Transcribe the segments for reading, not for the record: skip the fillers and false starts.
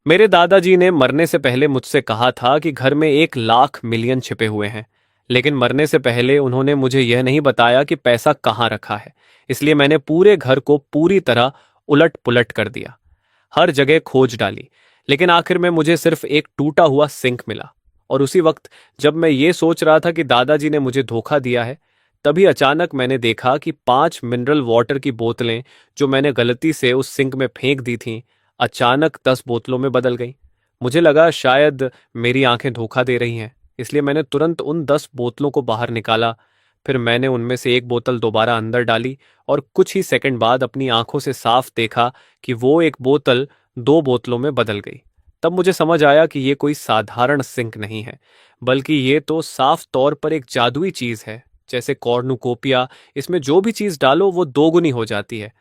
मेरे दादाजी ने मरने से पहले मुझसे कहा था कि घर में 1 लाख मिलियन छिपे हुए हैं। लेकिन मरने से पहले उन्होंने मुझे यह नहीं बताया कि पैसा कहाँ रखा है। इसलिए मैंने पूरे घर को पूरी तरह उलट पुलट कर दिया। हर जगह खोज डाली, लेकिन आखिर में मुझे सिर्फ एक टूटा हुआ सिंक मिला। और उसी वक्त जब मैं ये सोच रहा था कि दादाजी ने मुझे धोखा दिया है, तभी अचानक मैंने देखा कि 5 मिनरल वाटर की बोतलें जो मैंने गलती से उस सिंक में फेंक दी थीं, अचानक 10 बोतलों में बदल गईं। मुझे लगा शायद मेरी आंखें धोखा दे रही हैं, इसलिए मैंने तुरंत उन 10 बोतलों को बाहर निकाला। फिर मैंने उनमें से एक बोतल दोबारा अंदर डाली और कुछ ही सेकंड बाद अपनी आंखों से साफ देखा कि वो एक बोतल 2 बोतलों में बदल गई। तब मुझे समझ आया कि ये कोई साधारण सिंक नहीं है, बल्कि ये तो साफ तौर पर एक जादुई चीज है। जैसे कॉर्नुकोपिया, इसमें जो भी चीज डालो वो दोगुनी हो जाती है।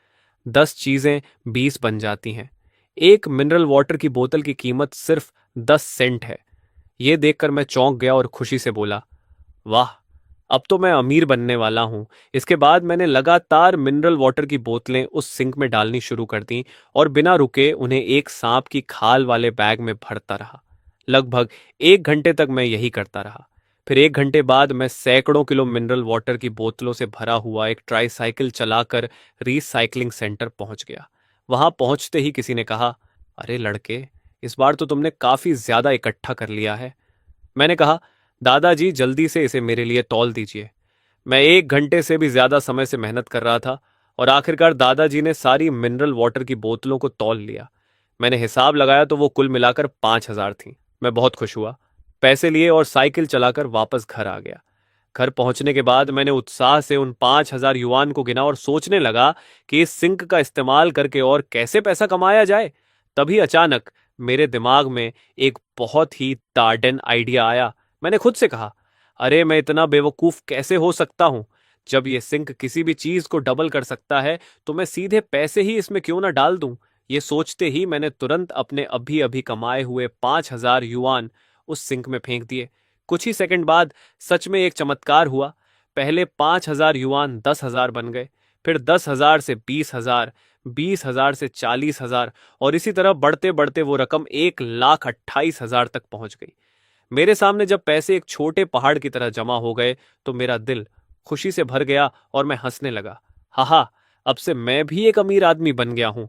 10 चीजें 20 बन जाती हैं। एक मिनरल वाटर की बोतल की कीमत सिर्फ 10 सेंट है। ये देखकर मैं चौंक गया और खुशी से बोला, वाह, अब तो मैं अमीर बनने वाला हूं। इसके बाद मैंने लगातार मिनरल वाटर की बोतलें उस सिंक में डालनी शुरू कर दी और बिना रुके उन्हें एक सांप की खाल वाले बैग में भरता रहा। लगभग 1 घंटे तक मैं यही करता रहा। फिर 1 घंटे बाद मैं सैकड़ों किलो मिनरल वाटर की बोतलों से भरा हुआ एक ट्राईसाइकिल चलाकर रिसाइकलिंग सेंटर पहुंच गया। वहां पहुंचते ही किसी ने कहा, अरे लड़के, इस बार तो तुमने काफी ज्यादा इकट्ठा कर लिया है। मैंने कहा, दादाजी जल्दी से इसे मेरे लिए तौल दीजिए। मैं 1 घंटे से भी ज्यादा समय से मेहनत कर रहा था और आखिरकार दादाजी ने सारी मिनरल वाटर की बोतलों को तौल लिया। मैंने हिसाब लगाया तो वो कुल मिलाकर 5,000 थीं। मैं बहुत खुश हुआ, पैसे लिए और साइकिल चलाकर वापस घर आ गया। घर पहुंचने के बाद मैंने उत्साह से उन 5,000 युआन को गिना और सोचने लगा कि इस सिंक का इस्तेमाल करके और कैसे पैसा कमाया जाए। तभी अचानक मेरे दिमाग में एक बहुत ही ताड़न आइडिया आया। मैंने खुद से कहा, अरे मैं इतना बेवकूफ कैसे हो सकता हूं। जब ये सिंक किसी भी चीज को डबल कर सकता है तो मैं सीधे पैसे ही इसमें क्यों ना डाल दूं। ये सोचते ही मैंने तुरंत अपने अभी अभी कमाए हुए 5,000 युआन उस सिंक में फेंक दिए। कुछ ही सेकंड बाद सच में एक चमत्कार हुआ। पहले 5,000 युआन 10,000 बन गए, फिर 10,000 से 20,000, 20,000 से 40,000 और इसी तरह बढ़ते बढ़ते वो रकम 1,28,000 तक पहुंच गई। मेरे सामने जब पैसे एक छोटे पहाड़ की तरह जमा हो गए तो मेरा दिल खुशी से भर गया और मैं हंसने लगा। हाहा, अब से मैं भी एक अमीर आदमी बन गया हूं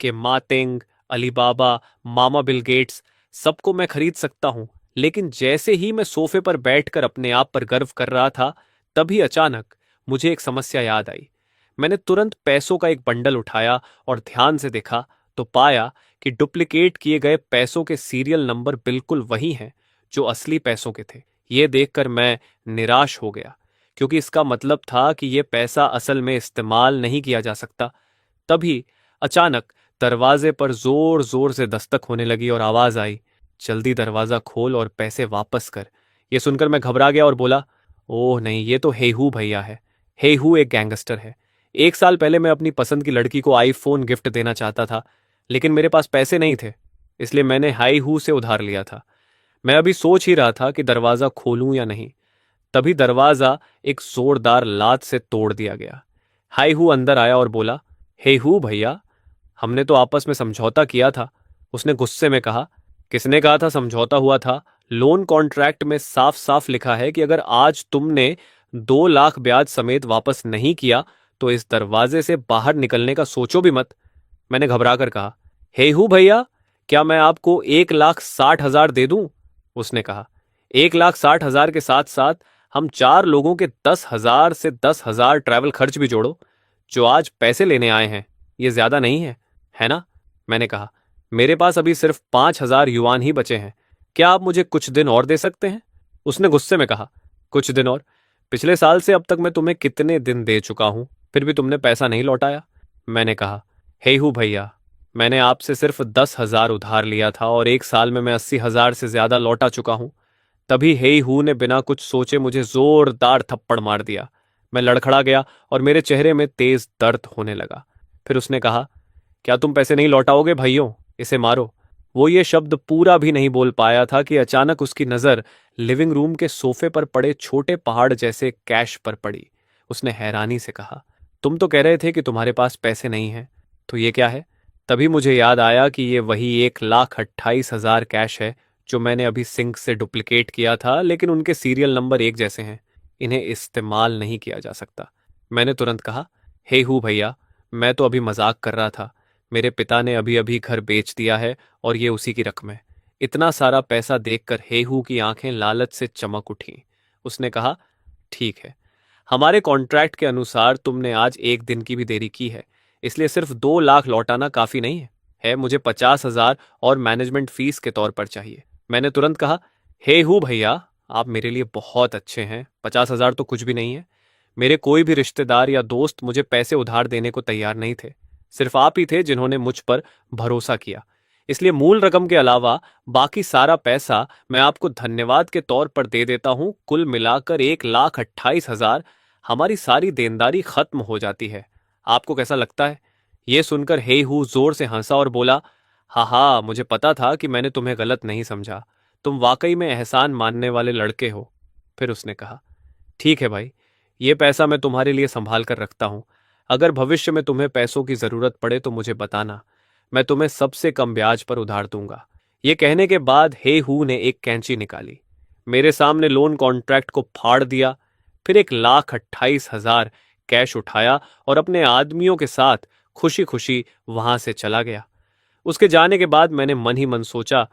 कि मातेंग, अलीबाबा, मामा बिल गेट्स, सबको मैं खरीद सकता हूं। लेकिन जैसे ही मैं सोफे पर बैठकर अपने आप पर गर्व कर रहा था, तभी अचानक मुझे एक समस्या याद आई। मैंने तुरंत पैसों का एक बंडल उठाया और ध्यान से देखा तो पाया कि डुप्लीकेट किए गए पैसों के सीरियल नंबर बिल्कुल वही हैं जो असली पैसों के थे। ये देखकर मैं निराश हो गया, क्योंकि इसका मतलब था कि यह पैसा असल में इस्तेमाल नहीं किया जा सकता। तभी अचानक दरवाजे पर जोर जोर से दस्तक होने लगी और आवाज आई, जल्दी दरवाजा खोल और पैसे वापस कर। यह सुनकर मैं घबरा गया और बोला, ओह नहीं, ये तो हेहू भैया है। हेहू एक गैंगस्टर है। 1 साल पहले मैं अपनी पसंद की लड़की को आईफोन गिफ्ट देना चाहता था, लेकिन मेरे पास पैसे नहीं थे, इसलिए मैंने हाई हू से उधार लिया था। मैं अभी सोच ही रहा था कि दरवाजा खोलूं या नहीं, तभी दरवाजा एक जोरदार लात से तोड़ दिया गया। हाई हू अंदर आया और बोला, हे हू भैया, हमने तो आपस में समझौता किया था। उसने गुस्से में कहा, किसने कहा था समझौता हुआ था? लोन कॉन्ट्रैक्ट में साफ साफ लिखा है कि अगर आज तुमने 2 लाख ब्याज समेत वापस नहीं किया तो इस दरवाजे से बाहर निकलने का सोचो भी मत। मैंने घबरा कर कहा, हे हू भैया, क्या मैं आपको 1,60,000 दे दूं? उसने कहा, 1,60,000 के साथ साथ हम 4 लोगों के 10,000 से 10,000 ट्रैवल खर्च भी जोड़ो। जो आज पैसे लेने आए हैं, ये ज्यादा नहीं है ना? मैंने कहा, मेरे पास अभी सिर्फ 5,000 युआन ही बचे हैं। क्या आप मुझे कुछ दिन और दे सकते हैं? उसने गुस्से में कहा, कुछ दिन और? पिछले साल से अब तक मैं तुम्हें कितने दिन दे चुका हूं, फिर भी तुमने पैसा नहीं लौटाया। मैंने कहा, हे हूँ भैया, मैंने आपसे सिर्फ 10,000 उधार लिया था और 1 साल में मैं 80,000 से ज्यादा लौटा चुका हूं। तभी हे हू ने बिना कुछ सोचे मुझे जोरदार थप्पड़ मार दिया। मैं लड़खड़ा गया और मेरे चेहरे में तेज दर्द होने लगा। फिर उसने कहा, क्या तुम पैसे नहीं लौटाओगे भाइयों? इसे मारो। वो ये शब्द पूरा भी नहीं बोल पाया था कि अचानक उसकी नजर लिविंग रूम के सोफे पर पड़े छोटे पहाड़ जैसे कैश पर पड़ी। उसने हैरानी से कहा, तुम तो कह रहे थे कि तुम्हारे पास पैसे नहीं हैं, तो ये क्या है? तभी मुझे याद आया कि ये वही 1,28,000 कैश है जो मैंने अभी सिंक से डुप्लीकेट किया था, लेकिन उनके सीरियल नंबर एक जैसे हैं। इन्हें इस्तेमाल नहीं किया जा सकता। मैंने तुरंत कहा, हे हू भैया, मैं तो अभी मजाक कर रहा था। मेरे पिता ने अभी अभी घर बेच दिया है और ये उसी की रकम है। इतना सारा पैसा देखकर हे हू की आंखें लालच से चमक उठी। उसने कहा, ठीक है, हमारे कॉन्ट्रैक्ट के अनुसार तुमने आज एक दिन की भी देरी की है, इसलिए सिर्फ 2 लाख लौटाना काफी नहीं है मुझे 50,000 और मैनेजमेंट फीस के तौर पर चाहिए। मैंने तुरंत कहा, हे हूँ भैया, आप मेरे लिए बहुत अच्छे हैं, 50,000 तो कुछ भी नहीं है। मेरे कोई भी रिश्तेदार या दोस्त मुझे पैसे उधार देने को तैयार नहीं थे। सिर्फ आप ही थे जिन्होंने मुझ पर भरोसा किया। इसलिए मूल रकम के अलावा बाकी सारा पैसा मैं आपको धन्यवाद के तौर पर दे देता हूं। कुल मिलाकर 1,28,000। हमारी सारी देनदारी खत्म हो जाती है। आपको कैसा लगता है? यह सुनकर हे हू जोर से हंसा और बोला, हाँ हाँ, मुझे पता था कि मैंने तुम्हें गलत नहीं समझा। तुम वाकई में एहसान मानने वाले लड़के हो। फिर उसने कहा, ठीक है भाई, ये पैसा मैं तुम्हारे लिए संभाल कर रखता हूं। अगर भविष्य में तुम्हें पैसों की जरूरत पड़े तो मुझे बताना। मैं तुम्हें सबसे कम ब्याज पर उधार दूंगा। ये कहने के बाद हे हू ने एक कैंची निकाली, मेरे सामने लोन कॉन्ट्रैक्ट को फाड़ दिया, फिर 1,28,000 कैश उठाया और अपने आदमियों के साथ खुशी खुशी वहां से चला गया। उसके जाने के बाद मैंने मन ही मन सोचा,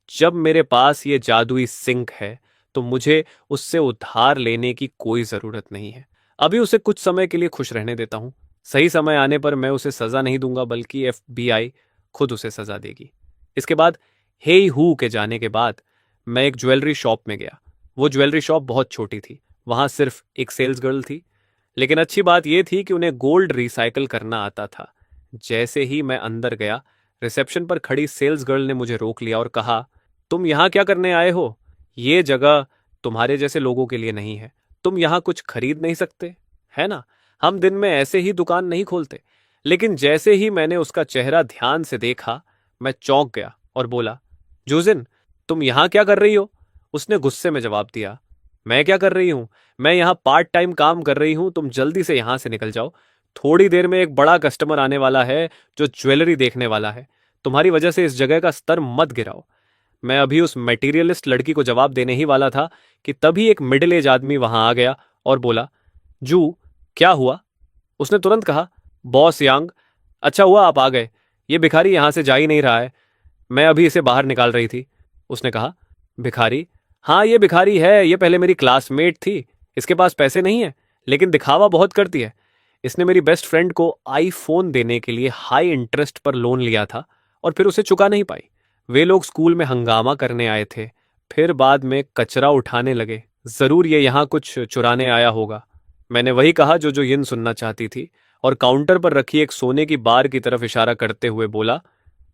जब मेरे पास ये जादुई सिंक है तो मुझे उससे उधार लेने की कोई जरूरत नहीं है। अभी उसे कुछ समय के लिए खुश रहने देता हूं। सही समय आने पर मैं उसे सजा नहीं दूंगा, बल्कि FBI खुद उसे सजा देगी। इसके बाद हे हू के जाने के बाद मैं एक ज्वेलरी शॉप में गया। वो ज्वेलरी शॉप बहुत छोटी थी, वहां सिर्फ एक सेल्स गर्ल थी। लेकिन अच्छी बात यह थी कि उन्हें गोल्ड रिसाइकल करना आता था। जैसे ही मैं अंदर गया, रिसेप्शन पर खड़ी सेल्स गर्ल ने मुझे रोक लिया और कहा, तुम यहां क्या करने आए हो? ये जगह तुम्हारे जैसे लोगों के लिए नहीं है। तुम यहां कुछ खरीद नहीं सकते, है ना? हम दिन में ऐसे ही दुकान नहीं खोलते। लेकिन जैसे ही मैंने उसका चेहरा ध्यान से देखा, मैं चौंक गया और बोला, जूजिन, तुम यहां क्या कर रही हो? उसने गुस्से में जवाब दिया, मैं क्या कर रही हूं? मैं यहां पार्ट टाइम काम कर रही हूं। तुम जल्दी से यहां से निकल जाओ। थोड़ी देर में एक बड़ा कस्टमर आने वाला है जो ज्वेलरी देखने वाला है। तुम्हारी वजह से इस जगह का स्तर मत गिराओ। मैं अभी उस मटेरियलिस्ट लड़की को जवाब देने ही वाला था कि तभी एक मिडिल एज आदमी वहां आ गया और बोला, जू, क्या हुआ? उसने तुरंत कहा, बॉस यांग, अच्छा हुआ आप आ गए। ये भिखारी यहां से जा ही नहीं रहा है। मैं अभी इसे बाहर निकाल रही थी। उसने कहा, भिखारी? हाँ, ये भिखारी है। ये पहले मेरी क्लासमेट थी। इसके पास पैसे नहीं है, लेकिन दिखावा बहुत करती है। इसने मेरी बेस्ट फ्रेंड को आईफोन देने के लिए हाई इंटरेस्ट पर लोन लिया था और फिर उसे चुका नहीं पाई। वे लोग स्कूल में हंगामा करने आए थे, फिर बाद में कचरा उठाने लगे। जरूर ये यहाँ कुछ चुराने आया होगा। मैंने वही कहा जो यिन सुनना चाहती थी और काउंटर पर रखी एक सोने की बार की तरफ इशारा करते हुए बोला,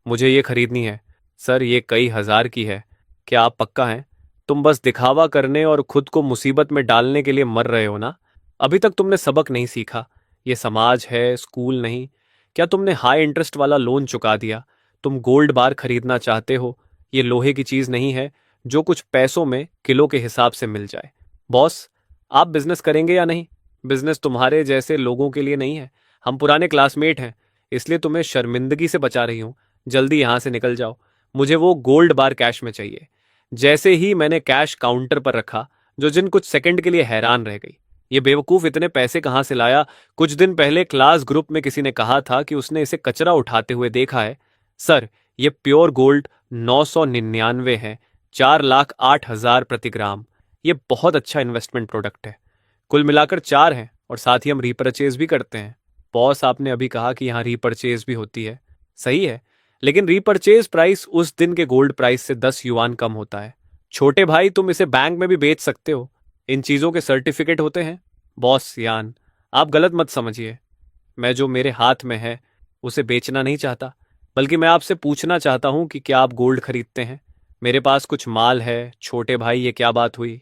मुझे ये खरीदनी है। सर, ये कई हजार की है। क्या आप पक्का हैं? तुम बस दिखावा करने और खुद को मुसीबत में डालने के लिए मर रहे हो ना? अभी तक तुमने सबक नहीं सीखा। ये समाज है, स्कूल नहीं। क्या तुमने हाई इंटरेस्ट वाला लोन चुका दिया? तुम गोल्ड बार खरीदना चाहते हो। ये लोहे की चीज नहीं है जो कुछ पैसों में किलो के हिसाब से मिल जाए। बॉस, आप बिजनेस करेंगे या नहीं? बिजनेस तुम्हारे जैसे लोगों के लिए नहीं है। हम पुराने क्लासमेट हैं, इसलिए तुम्हें शर्मिंदगी से बचा रही हूं। जल्दी यहां से निकल जाओ। मुझे वो गोल्ड बार कैश में चाहिए। जैसे ही मैंने कैश काउंटर पर रखा, जो जिन कुछ सेकंड के लिए हैरान रह गई। ये बेवकूफ इतने पैसे कहां से लाया? कुछ दिन पहले क्लास ग्रुप में किसी ने कहा था कि उसने इसे कचरा उठाते हुए देखा है। सर, ये प्योर गोल्ड 999 है, 4,08,000 प्रति ग्राम। ये बहुत अच्छा इन्वेस्टमेंट प्रोडक्ट है। कुल मिलाकर 4 हैं और साथ ही हम रीपरचेज भी करते हैं। बॉस, आपने अभी कहा कि यहाँ रीपरचेज भी होती है। सही है, लेकिन रीपरचेज प्राइस उस दिन के गोल्ड प्राइस से 10 युआन कम होता है। छोटे भाई, तुम इसे बैंक में भी बेच सकते हो। इन चीजों के सर्टिफिकेट होते हैं। बॉस यान, आप गलत मत समझिए। मैं जो मेरे हाथ में है उसे बेचना नहीं चाहता, बल्कि मैं आपसे पूछना चाहता हूं कि क्या आप गोल्ड खरीदते हैं? मेरे पास कुछ माल है। छोटे भाई, ये क्या बात हुई?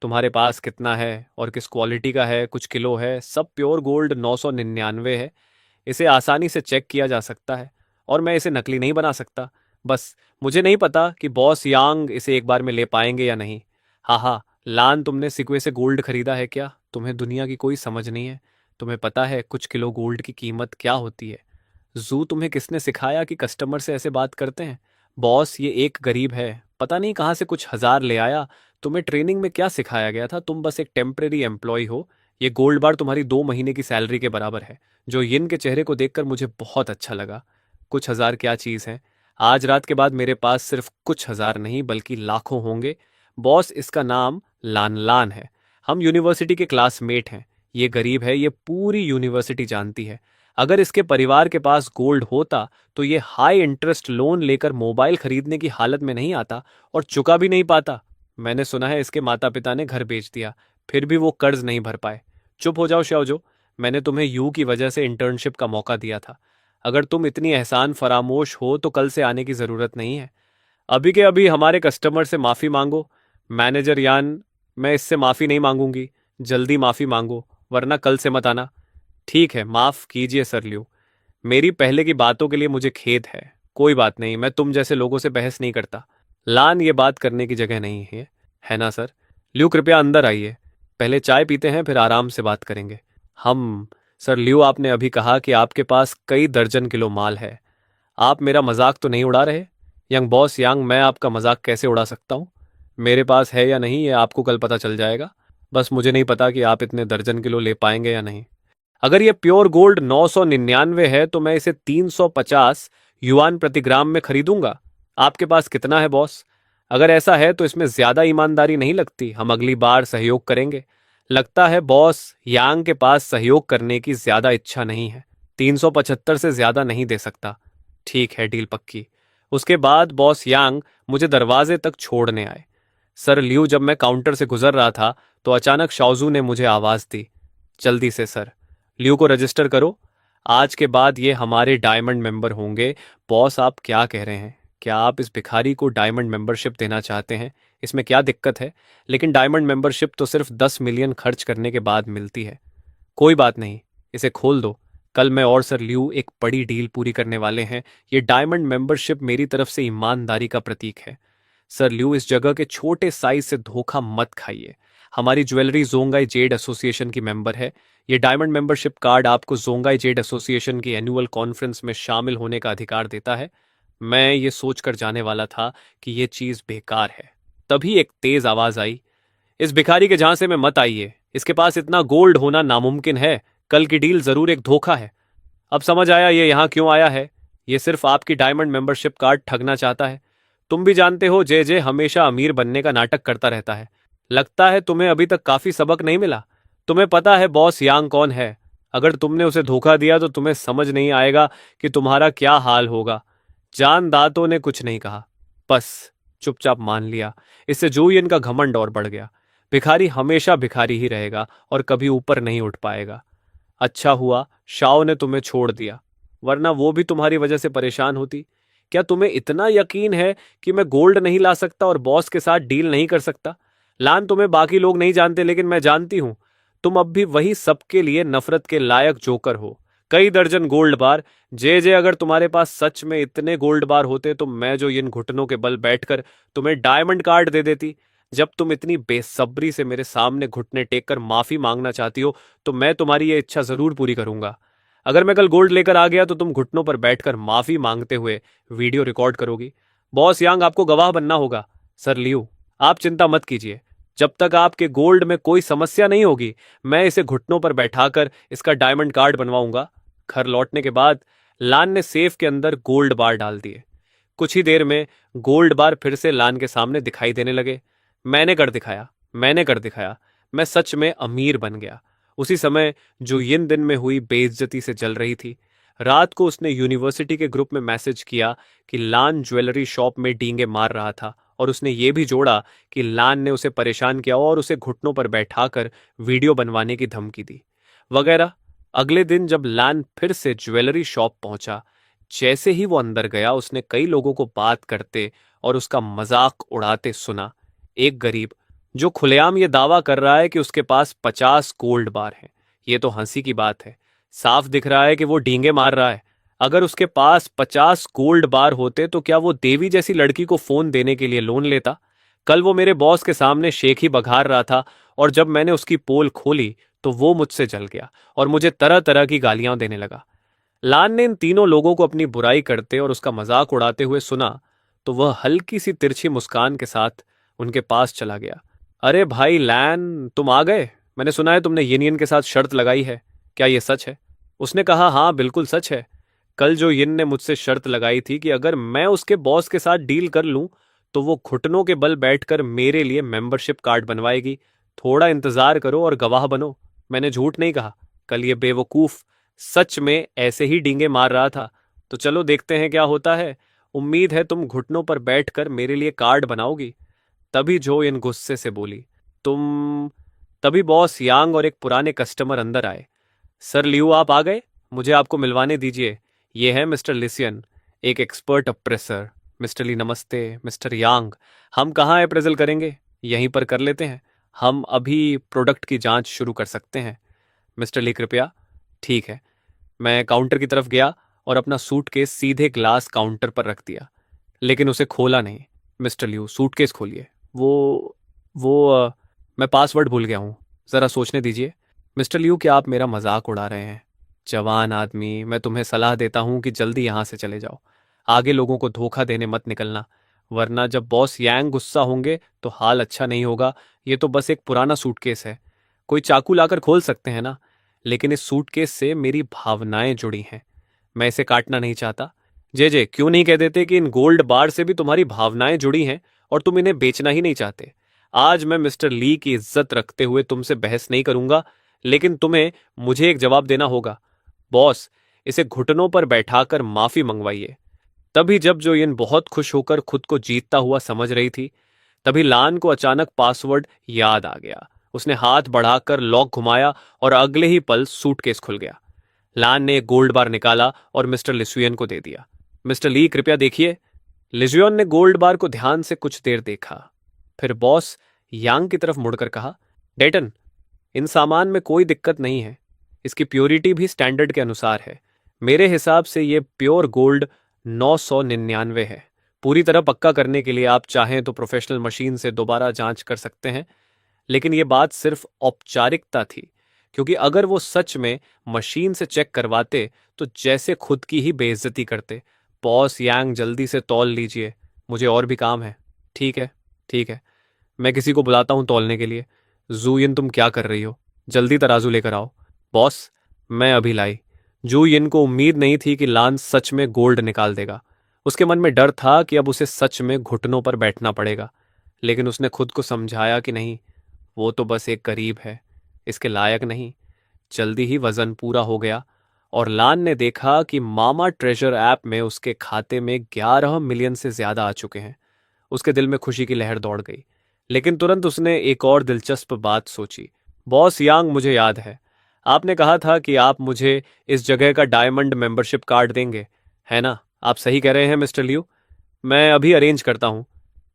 तुम्हारे पास कितना है और किस क्वालिटी का है? कुछ किलो है? सब प्योर गोल्ड 999 है। इसे आसानी से चेक किया जा सकता है और मैं इसे नकली नहीं बना सकता। बस मुझे नहीं पता कि बॉस यांग इसे एक बार में ले पाएंगे या नहीं। हाँ हाँ, लान, तुमने सिक्वे से गोल्ड खरीदा है क्या? तुम्हें दुनिया की कोई समझ नहीं है। तुम्हें पता है कुछ किलो गोल्ड की कीमत क्या होती है? जू, तुम्हें किसने सिखाया कि कस्टमर से ऐसे बात करते हैं? बॉस, ये एक गरीब है, पता नहीं कहाँ से कुछ हजार ले आया। तुम्हें ट्रेनिंग में क्या सिखाया गया था? तुम बस एक टेम्परेरी एम्प्लॉय हो। ये गोल्ड बार तुम्हारी 2 महीने की सैलरी के बराबर है। जो यिन के चेहरे को देखकर मुझे बहुत अच्छा लगा। कुछ हजार क्या चीज़ है? आज रात के बाद मेरे पास सिर्फ कुछ हजार नहीं बल्कि लाखों होंगे। बॉस, इसका नाम लान लान है। हम यूनिवर्सिटी के क्लासमेट हैं। ये गरीब है, ये पूरी यूनिवर्सिटी जानती है। अगर इसके परिवार के पास गोल्ड होता तो ये हाई इंटरेस्ट लोन लेकर मोबाइल खरीदने की हालत में नहीं आता और चुका भी नहीं पाता। मैंने सुना है इसके माता पिता ने घर बेच दिया, फिर भी वो कर्ज नहीं भर पाए। चुप हो जाओ श्याओजो। मैंने तुम्हें यू की वजह से इंटर्नशिप का मौका दिया था। अगर तुम इतनी एहसान फरामोश हो तो कल से आने की जरूरत नहीं है। अभी के अभी हमारे कस्टमर से माफी मांगो। मैनेजर यान, मैं इससे माफी नहीं मांगूंगी। जल्दी माफी मांगो, वरना कल से मत आना। ठीक है, माफ कीजिए सर लियो। मेरी पहले की बातों के लिए मुझे खेद है। कोई बात नहीं, मैं तुम जैसे लोगों से बहस नहीं करता। लान, ये बात करने की जगह नहीं है ना सर? लियो, कृपया अंदर आइए। पहले चाय पीते हैं, फिर आराम से बात करेंगे। हम सर लियो, आपने अभी कहा कि आपके पास कई दर्जन किलो माल है। आप मेरा मजाक तो नहीं उड़ा रहे? यंग बॉस यांग, मैं आपका मजाक कैसे उड़ा सकता हूँ? मेरे पास है या नहीं ये आपको कल पता चल जाएगा। बस मुझे नहीं पता कि आप इतने दर्जन किलो ले पाएंगे या नहीं। अगर ये प्योर गोल्ड 999 है तो मैं इसे 350 युआन प्रति ग्राम में खरीदूंगा। आपके पास कितना है बॉस? अगर ऐसा है तो इसमें ज्यादा ईमानदारी नहीं लगती? हम अगली बार सहयोग करेंगे। लगता है बॉस यांग के पास सहयोग करने की ज्यादा इच्छा नहीं है। 375 से ज्यादा नहीं दे सकता। ठीक है, डील पक्की। उसके बाद बॉस यांग मुझे दरवाजे तक छोड़ने आए। सर लियू, जब मैं काउंटर से गुजर रहा था तो अचानक शाओजू ने मुझे आवाज दी। जल्दी से सर। लियू को रजिस्टर करो। आज के बाद ये हमारे डायमंड मेंबर होंगे। बॉस, आप क्या कह रहे हैं? क्या आप इस भिखारी को डायमंड मेंबरशिप देना चाहते हैं? इसमें क्या दिक्कत है? लेकिन डायमंड मेंबरशिप तो सिर्फ 10 मिलियन खर्च करने के बाद मिलती है। कोई बात नहीं, इसे खोल दो। कल मैं और सर लियू एक बड़ी डील पूरी करने वाले हैं। ये डायमंड मेंबरशिप मेरी तरफ से ईमानदारी का प्रतीक है। सर लियू, इस जगह के छोटे साइज से धोखा मत खाइए। हमारी ज्वेलरी जोंगाई जेड एसोसिएशन की मेंबर है। ये डायमंड मेंबरशिप कार्ड आपको जोंगाई जेड एसोसिएशन की एनुअल कॉन्फ्रेंस में शामिल होने का अधिकार देता है। मैं ये सोचकर जाने वाला था कि ये चीज बेकार है, तभी एक तेज आवाज आई। इस भिखारी के झांसे में मत आइए। इसके पास इतना गोल्ड होना नामुमकिन है। कल की डील जरूर एक धोखा है। अब समझ आया ये यहाँ क्यों आया है। ये सिर्फ आपकी डायमंड मेंबरशिप कार्ड ठगना चाहता है। तुम भी जानते हो जे जे हमेशा अमीर बनने का नाटक करता रहता है। लगता है तुम्हें अभी तक काफी सबक नहीं मिला। तुम्हें पता है बॉस यांग कौन है? अगर तुमने उसे धोखा दिया तो तुम्हें समझ नहीं आएगा कि तुम्हारा क्या हाल होगा। जान दातों ने कुछ नहीं कहा, बस चुपचाप मान लिया। इससे जूयन का घमंड और बढ़ गया। भिखारी हमेशा भिखारी ही रहेगा और कभी ऊपर नहीं उठ पाएगा। अच्छा हुआ शाओ ने तुम्हें छोड़ दिया, वरना वो भी तुम्हारी वजह से परेशान होती। क्या तुम्हें इतना यकीन है कि मैं गोल्ड नहीं ला सकता और बॉस के साथ डील नहीं कर सकता? लान, तुम्हें बाकी लोग नहीं जानते लेकिन मैं जानती हूं। तुम अब भी वही सबके लिए नफरत के लायक जोकर हो। कई दर्जन गोल्ड बार। जे जे, अगर तुम्हारे पास सच में इतने गोल्ड बार होते तो मैं जो इन घुटनों के बल बैठकर तुम्हें डायमंड कार्ड दे देती। जब तुम इतनी बेसब्री से मेरे सामने घुटने टेक कर माफी मांगना चाहती हो तो मैं तुम्हारी ये इच्छा जरूर पूरी करूंगा। अगर मैं कल गोल्ड लेकर आ गया तो तुम घुटनों पर बैठकर माफी मांगते हुए वीडियो रिकॉर्ड करोगी। बॉस यांग, आपको गवाह बनना होगा। सर लियू, आप चिंता मत कीजिए। जब तक आपके गोल्ड में कोई समस्या नहीं होगी मैं इसे घुटनों पर बैठाकर इसका डायमंड कार्ड बनवाऊंगा। घर लौटने के बाद लान ने सेफ के अंदर गोल्ड बार डाल दिए। कुछ ही देर में गोल्ड बार फिर से लान के सामने दिखाई देने लगे। मैंने कर दिखाया, मैंने कर दिखाया। मैं सच में अमीर बन गया। उसी समय जो यिन दिन में हुई बेइज्जती से जल रही थी। रात को उसने यूनिवर्सिटी के ग्रुप में मैसेज किया कि लान ज्वेलरी शॉप में डींगे मार रहा था और उसने ये भी जोड़ा कि लान ने उसे परेशान किया और उसे घुटनों पर बैठाकर वीडियो बनवाने की धमकी दी वगैरह। अगले दिन जब लान फिर से ज्वेलरी शॉप पहुंचा, जैसे ही वो अंदर गया उसने कई लोगों को बात करते और उसका मजाक उड़ाते सुना। एक गरीब जो खुलेआम ये दावा कर रहा है कि उसके पास 50 गोल्ड बार हैं। ये तो हंसी की बात है। साफ दिख रहा है कि वो डींगे मार रहा है। अगर उसके पास 50 गोल्ड बार होते तो क्या वो देवी जैसी लड़की को फोन देने के लिए लोन लेता? कल वो मेरे बॉस के सामने शेख ही बघार रहा था और जब मैंने उसकी पोल खोली तो वो मुझसे जल गया और मुझे तरह तरह की गालियां देने लगा। लान ने इन तीनों लोगों को अपनी बुराई करते और उसका मजाक उड़ाते हुए सुना तो वह हल्की सी तिरछी मुस्कान के साथ उनके पास चला गया। अरे भाई लैन, तुम आ गए। मैंने सुना है तुमने यिन के साथ शर्त लगाई है, क्या ये सच है? उसने कहा, हाँ बिल्कुल सच है। कल जो यिन ने मुझसे शर्त लगाई थी कि अगर मैं उसके बॉस के साथ डील कर लूं तो वो घुटनों के बल बैठकर मेरे लिए मेंबरशिप कार्ड बनवाएगी। थोड़ा इंतजार करो और गवाह बनो। मैंने झूठ नहीं कहा। कल ये बेवकूफ सच में ऐसे ही डींगे मार रहा था। तो चलो देखते हैं क्या होता है। उम्मीद है तुम घुटनों पर बैठकर मेरे लिए कार्ड बनाओगी। तभी जो इन गुस्से से बोली, तुम। तभी बॉस यांग और एक पुराने कस्टमर अंदर आए। सर लियू, आप आ गए। मुझे आपको मिलवाने दीजिए। ये है मिस्टर लिसियन, एक एक्सपर्ट अप्रेसर। मिस्टर ली नमस्ते। मिस्टर यांग, हम कहाँ अप्रेजल करेंगे? यहीं पर कर लेते हैं। हम अभी प्रोडक्ट की जांच शुरू कर सकते हैं। मिस्टर ली कृपया। ठीक है। मैं काउंटर की तरफ गया और अपना सूटकेस सीधे ग्लास काउंटर पर रख दिया, लेकिन उसे खोला नहीं। मिस्टर लियू, सूटकेस खोलिए। वो मैं पासवर्ड भूल गया हूँ, ज़रा सोचने दीजिए। मिस्टर लियू, क्या आप मेरा मजाक उड़ा रहे हैं? जवान आदमी, मैं तुम्हें सलाह देता हूँ कि जल्दी यहाँ से चले जाओ। आगे लोगों को धोखा देने मत निकलना, वरना जब बॉस यांग गुस्सा होंगे तो हाल अच्छा नहीं होगा। ये तो बस एक पुराना सूटकेस है, कोई चाकू लाकर खोल सकते हैं ना। लेकिन इस सूटकेस से मेरी भावनाएं जुड़ी हैं, मैं इसे काटना नहीं चाहता। जे जे, क्यों नहीं कह देते कि इन गोल्ड बार से भी तुम्हारी भावनाएं जुड़ी हैं और तुम इन्हें बेचना ही नहीं चाहते। आज मैं मिस्टर ली की इज्जत रखते हुए तुमसे बहस नहीं करूंगा, लेकिन तुम्हें मुझे एक जवाब देना होगा। बॉस, इसे घुटनों पर बैठाकर माफी मंगवाइए। तभी जब जोयिन बहुत खुश होकर खुद को जीतता हुआ समझ रही थी, तभी लान को अचानक पासवर्ड याद आ गया। उसने हाथ बढ़ाकर लॉक घुमाया और अगले ही पल सूटकेस खुल गया। लान ने एक गोल्ड बार निकाला और मिस्टर लिसुयन को दे दिया। मिस्टर ली कृपया देखिए। लिजुयन ने गोल्ड बार को ध्यान से कुछ देर देखा, फिर बॉस यांग की तरफ मुड़कर कहा, डेटन, इन सामान में कोई दिक्कत नहीं है। इसकी प्योरिटी भी स्टैंडर्ड के अनुसार है। मेरे हिसाब से ये प्योर गोल्ड 999 है। पूरी तरह पक्का करने के लिए आप चाहें तो प्रोफेशनल मशीन से दोबारा जांच कर सकते हैं, लेकिन ये बात सिर्फ औपचारिकता थी, क्योंकि अगर वो सच में मशीन से चेक करवाते तो जैसे खुद की ही बेइज्जती करते। बॉस यांग, जल्दी से तौल लीजिए, मुझे और भी काम है। ठीक है, ठीक है, मैं किसी को बुलाता हूँ तौलने के लिए। जूयिन, तुम क्या कर रही हो? जल्दी तराजू लेकर आओ। बॉस, मैं अभी लाई। जूयिन को उम्मीद नहीं थी कि लान सच में गोल्ड निकाल देगा। उसके मन में डर था कि अब उसे सच में घुटनों पर बैठना पड़ेगा, लेकिन उसने खुद को समझाया कि नहीं, वो तो बस एक करीब है, इसके लायक नहीं। जल्दी ही वजन पूरा हो गया और लान ने देखा कि मामा ट्रेजर ऐप में उसके खाते में 11 मिलियन से ज्यादा आ चुके हैं। उसके दिल में खुशी की लहर दौड़ गई, लेकिन तुरंत उसने एक और दिलचस्प बात सोची। बॉस यांग, मुझे याद है, आपने कहा था कि आप मुझे इस जगह का डायमंड मेंबरशिप कार्ड देंगे, है ना? आप सही कह रहे हैं मिस्टर लियू। मैं अभी अरेंज करता हूँ।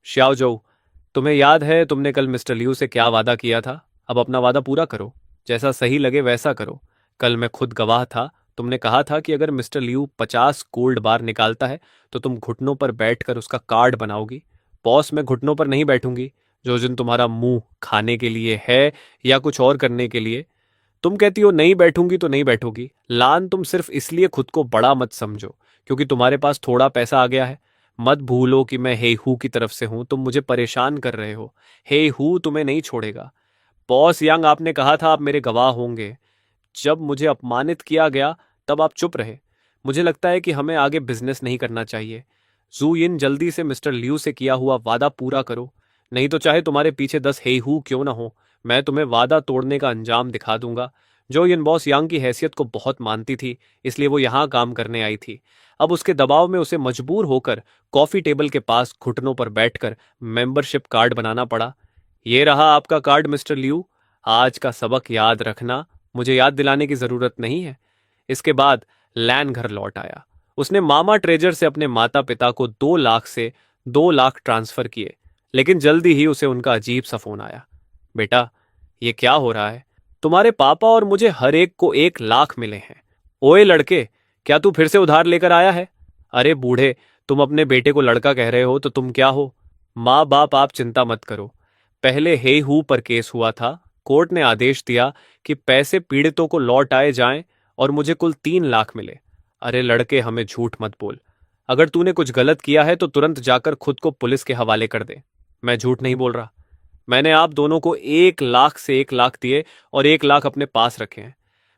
श्याओ जोऊ, तुम्हें याद है तुमने कल मिस्टर लियू से क्या वादा किया था? अब अपना वादा पूरा करो, जैसा सही लगे वैसा करो। कल मैं खुद गवाह था। तुमने कहा था कि अगर मिस्टर लियू 50 गोल्ड बार निकालता है तो तुम घुटनों पर बैठकर उसका कार्ड बनाओगी। बॉस, मैं घुटनों पर नहीं बैठूंगी। जो दिन तुम्हारा मुंह खाने के लिए है या कुछ और करने के लिए। तुम कहती हो नहीं बैठूंगी तो नहीं बैठोगी। लान, तुम सिर्फ इसलिए खुद को बड़ा मत समझो क्योंकि तुम्हारे पास थोड़ा पैसा आ गया है। मत भूलो कि मैं हे हू की तरफ से हूं। तुम मुझे परेशान कर रहे हो। हे हू तुम्हें नहीं छोड़ेगा। बॉस यांग, आपने कहा था आप मेरे गवाह होंगे। जब मुझे अपमानित किया गया तब आप चुप रहे। मुझे लगता है कि हमें आगे बिजनेस नहीं करना चाहिए। जू यिन, जल्दी से मिस्टर लियू से किया हुआ वादा पूरा करो, नहीं तो चाहे तुम्हारे पीछे 10 हे हू क्यों ना हो, मैं तुम्हें वादा तोड़ने का अंजाम दिखा दूंगा। जो यिन बॉस यांग की हैसियत को बहुत मानती थी, इसलिए वो यहां काम करने आई थी। अब उसके दबाव में उसे मजबूर होकर कॉफी टेबल के पास घुटनों पर बैठकर मेंबरशिप कार्ड बनाना पड़ा। ये रहा आपका कार्ड मिस्टर लियू। आज का सबक याद रखना, मुझे याद दिलाने की जरूरत नहीं है। इसके बाद लैन घर लौट आया। उसने मामा ट्रेजर से अपने माता पिता को 2 लाख से 2 लाख ट्रांसफर किए, लेकिन जल्दी ही उसे उनका अजीब सा फोन आया। बेटा, ये क्या हो रहा है? तुम्हारे पापा और मुझे हर एक को 1 लाख मिले हैं। ओए लड़के, क्या तू फिर से उधार लेकर आया है? अरे बूढ़े, तुम अपने बेटे को लड़का कह रहे हो तो तुम क्या हो? माँ बाप, आप चिंता मत करो। पहले हे हू पर केस हुआ था। कोर्ट ने आदेश दिया कि पैसे पीड़ितों को लौट आए जाएं और मुझे कुल 3 लाख मिले। अरे लड़के, हमें झूठ मत बोल। अगर तूने कुछ गलत किया है तो तुरंत जाकर खुद को पुलिस के हवाले कर दे। मैं झूठ नहीं बोल रहा। मैंने आप दोनों को 1 लाख से 1 लाख दिए और 1 लाख अपने पास रखे हैं।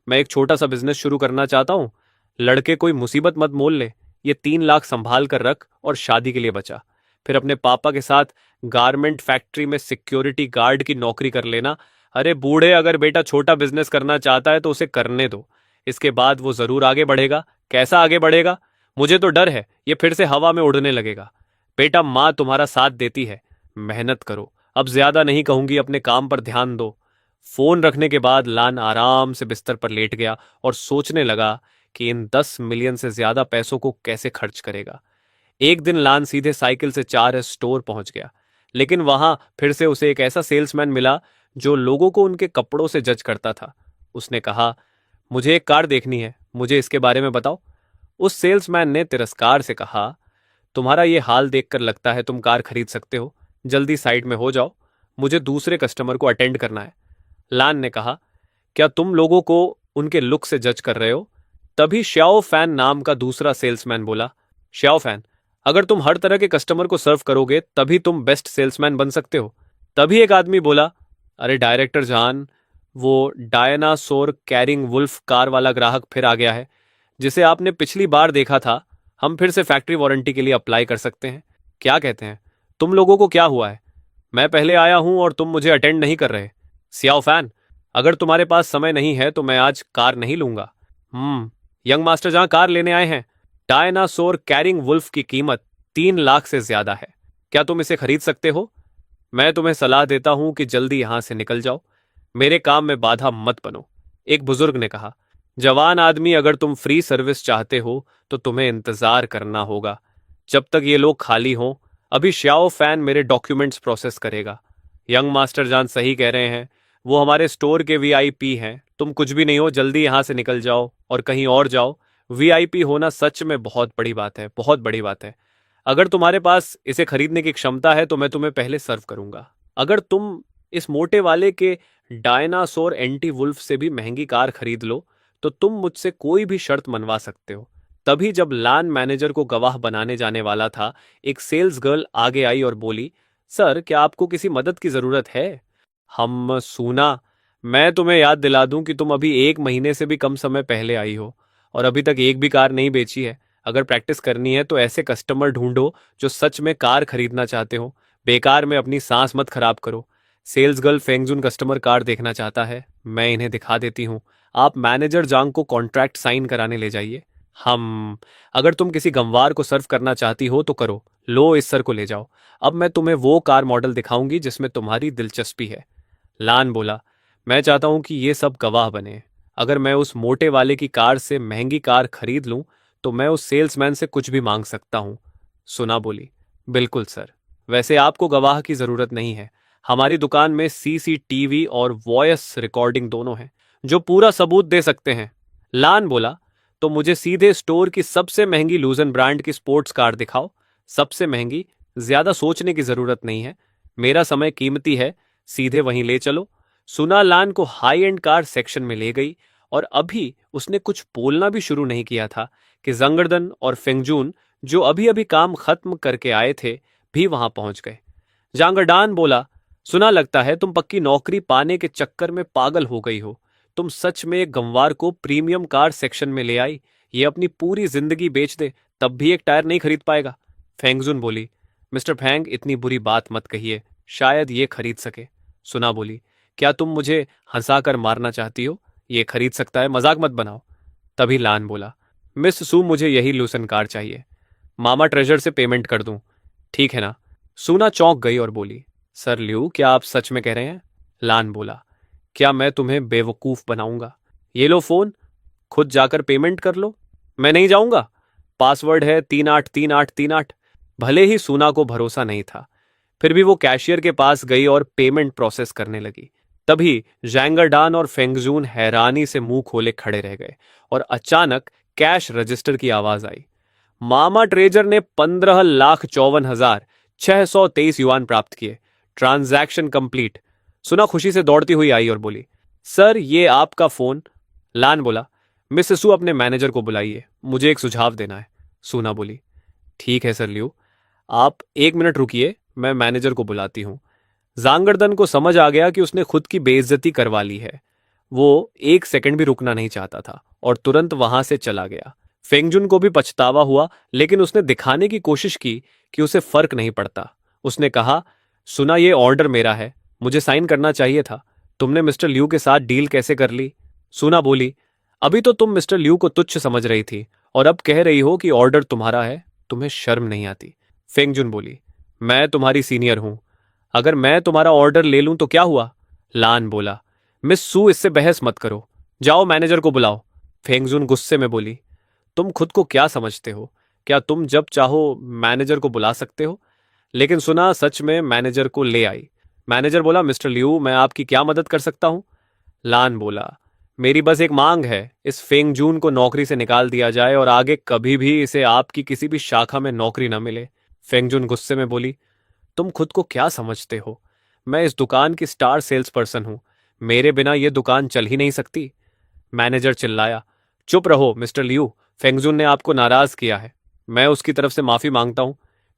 मैं एक छोटा सा बिजनेस शुरू करना चाहता हूं। लड़के, कोई मुसीबत मत मोल ले। ये 3 लाख संभाल कर रख और शादी के लिए बचा। फिर अपने पापा के साथ गारमेंट फैक्ट्री में सिक्योरिटी गार्ड की नौकरी कर लेना। अरे बूढ़े, अगर बेटा छोटा बिजनेस करना चाहता है तो उसे करने दो। इसके बाद वो जरूर आगे बढ़ेगा। कैसा आगे बढ़ेगा? मुझे तो डर है ये फिर से हवा में उड़ने लगेगा। बेटा, माँ तुम्हारा साथ देती है। मेहनत करो। अब ज्यादा नहीं कहूंगी, अपने काम पर ध्यान दो। फोन रखने के बाद लान आराम से बिस्तर पर लेट गया और सोचने लगा कि इन 10 मिलियन से ज्यादा पैसों को कैसे खर्च करेगा। एक दिन लान सीधे साइकिल से 4S स्टोर पहुंच गया, लेकिन वहां फिर से उसे एक ऐसा सेल्समैन मिला जो लोगों को उनके कपड़ों से जज करता था। उसने कहा, मुझे एक कार देखनी है, मुझे इसके बारे में बताओ। उस सेल्समैन ने तिरस्कार से कहा, तुम्हारा ये हाल देखकर लगता है तुम कार खरीद सकते हो। जल्दी साइड में हो जाओ, मुझे दूसरे कस्टमर को अटेंड करना है। लान ने कहा, क्या तुम लोगों को उनके लुक से जज कर रहे हो? तभी श्याओ फैन नाम का दूसरा सेल्समैन बोला, श्याओ फैन, अगर तुम हर तरह के कस्टमर को सर्व करोगे तभी तुम बेस्ट सेल्समैन बन सकते हो। तभी एक आदमी बोला, अरे डायरेक्टर जान, वो डायनासोर कैरिंग वुल्फ कार वाला ग्राहक फिर आ गया है, जिसे आपने पिछली बार देखा था। हम फिर से फैक्ट्री वारंटी के लिए अप्लाई कर सकते हैं। क्या कहते हैं? तुम लोगों को क्या हुआ है? मैं पहले आया हूं और तुम मुझे अटेंड नहीं कर रहे। सियाओ फैन, अगर तुम्हारे पास समय नहीं है तो मैं आज कार नहीं लूंगा। यंग मास्टर जहां कार लेने आए हैं। डायनासोर कैरिंग वुल्फ की कीमत 3 लाख से ज्यादा है। क्या तुम इसे खरीद सकते हो? मैं तुम्हें सलाह देता हूं कि जल्दी यहां से निकल जाओ। मेरे काम में बाधा मत बनो। एक बुजुर्ग ने कहा, जवान आदमी, अगर तुम फ्री सर्विस चाहते हो तो तुम्हें इंतजार करना होगा जब तक ये लोग खाली हों। अभी श्याओ फैन मेरे डॉक्यूमेंट्स प्रोसेस करेगा। यंग मास्टर जान सही कह रहे हैं, वो हमारे स्टोर के वीआईपी हैं। तुम कुछ भी नहीं हो, जल्दी यहां से निकल जाओ और कहीं और जाओ। वीआईपी होना सच में बहुत बड़ी बात है, बहुत बड़ी बात है। अगर तुम्हारे पास इसे खरीदने की क्षमता है तो मैं तुम्हें पहले सर्व करूंगा। अगर तुम इस मोटे वाले के डायनासोर एंटी वुल्फ से भी महंगी कार खरीद लो तो तुम मुझसे कोई भी शर्त मनवा सकते हो। तभी जब लान मैनेजर को गवाह बनाने जाने वाला था, एक सेल्स गर्ल आगे आई और बोली, सर, क्या आपको किसी मदद की जरूरत है? हम सुना, मैं तुम्हें याद दिला दूं कि तुम अभी 1 महीने से भी कम समय पहले आई हो और अभी तक एक भी कार नहीं बेची है। अगर प्रैक्टिस करनी है तो ऐसे कस्टमर ढूंढो जो सच में कार खरीदना चाहते हो। बेकार में अपनी सांस मत खराब करो। सेल्स गर्ल फेंगजुन कस्टमर कार देखना चाहता है, मैं इन्हें दिखा देती हूँ। आप मैनेजर जांग को कॉन्ट्रैक्ट साइन कराने ले जाइए। अगर तुम किसी गंवार को सर्व करना चाहती हो तो करो। लो, इस सर को ले जाओ। अब मैं तुम्हें वो कार मॉडल दिखाऊंगी जिसमें तुम्हारी दिलचस्पी है। लान बोला, मैं चाहता हूं कि ये सब गवाह बने। अगर मैं उस मोटे वाले की कार से महंगी कार खरीद लूं तो मैं उस सेल्समैन से कुछ भी मांग सकता हूं। सुना बोली, बिल्कुल सर। वैसे आपको गवाह की जरूरत नहीं है। हमारी दुकान में सीसीटीवी और वॉयस रिकॉर्डिंग दोनों हैं जो पूरा सबूत दे सकते हैं। लान बोला, तो मुझे सीधे स्टोर की सबसे महंगी लूजन ब्रांड की स्पोर्ट्स कार दिखाओ। सबसे महंगी, ज्यादा सोचने की जरूरत नहीं है। मेरा समय कीमती है, सीधे वहीं ले चलो। सुना लान को हाई एंड कार सेक्शन में ले गई और अभी उसने कुछ बोलना भी शुरू नहीं किया था कि जंगर्दन और फेंगजून, जो अभी अभी काम खत्म करके आए थे, भी वहां पहुंच गए। जांगरडान बोला, सुना लगता है तुम पक्की नौकरी पाने के चक्कर में पागल हो गई हो। तुम सच में एक गंवार को प्रीमियम कार सेक्शन में ले आई। ये अपनी पूरी जिंदगी बेच दे तब भी एक टायर नहीं खरीद पाएगा। फेंगजुन बोली, मिस्टर फैंग, इतनी बुरी बात मत कहिए, शायद ये खरीद सके। सुना बोली, क्या तुम मुझे हंसाकर मारना चाहती हो? ये खरीद सकता है, मजाक मत बनाओ। तभी लान बोला, मिस सू, मुझे यही लूसन कार चाहिए। मामा ट्रेजर से पेमेंट कर दूं, ठीक है ना? सुना चौंक गई और बोली, सर लियू, क्या आप सच में कह रहे हैं? लान बोला, क्या मैं तुम्हें बेवकूफ बनाऊंगा? ये लो फोन, खुद जाकर पेमेंट कर लो। मैं नहीं जाऊंगा। पासवर्ड है 383838। भले ही सूना को भरोसा नहीं था, फिर भी वो कैशियर के पास गई और पेमेंट प्रोसेस करने लगी। तभी जैंगरडान और फेंगजून हैरानी से मुंह खोले खड़े रह गए और अचानक कैश रजिस्टर की आवाज आई। मामा ट्रेजर ने 15,54,623 युआन प्राप्त किए। Transaction complete. सुना खुशी से दौड़ती हुई आई और बोली, सर, ये आपका फोन। लान बोला, मिस सु अपने मैनेजर को बुलाइए, मुझे एक सुझाव देना है। सूना बोली। ठीक है सर लियू, आप 1 मिनट रुकिए, मैं मैनेजर को बुलाती हूँ। जांगड़दन को समझ आ गया कि उसने खुद की बेइज्जती करवा ली है। वो 1 सेकंड भी रुकना नहीं चाहता था और तुरंत वहां से चला गया। फेंगजुन को भी पछतावा हुआ, लेकिन उसने दिखाने की कोशिश की कि उसे फर्क नहीं पड़ता। उसने कहा, सुना ये ऑर्डर मेरा है, मुझे साइन करना चाहिए था। तुमने मिस्टर लियू के साथ डील कैसे कर ली? सुना बोली, अभी तो तुम मिस्टर लियू को तुच्छ समझ रही थी और अब कह रही हो कि ऑर्डर तुम्हारा है। तुम्हें शर्म नहीं आती? फेंगजुन बोली, मैं तुम्हारी सीनियर हूं, अगर मैं तुम्हारा ऑर्डर ले लूं तो क्या हुआ? लान बोला, मिस सू इससे बहस मत करो, जाओ मैनेजर को बुलाओ। फेंगजुन गुस्से में बोली, तुम खुद को क्या समझते हो? क्या तुम जब चाहो मैनेजर को बुला सकते हो? लेकिन सुना सच में मैनेजर को ले आई। मैनेजर बोला, मिस्टर लियू मैं आपकी क्या मदद कर सकता हूं? लान बोला, मेरी बस एक मांग है, इस फेंगजून को नौकरी से निकाल दिया जाए और आगे कभी भी इसे आपकी किसी भी शाखा में नौकरी न मिले। फेंगजून गुस्से में बोली, तुम खुद को क्या समझते हो? मैं इस दुकान की स्टार सेल्स पर्सन हूं, मेरे बिना यह दुकान चल ही नहीं सकती। मैनेजर चिल्लाया, चुप रहो मिस्टर लियू, फेंगजुन ने आपको नाराज किया है, मैं उसकी तरफ से माफी मांगता हूं,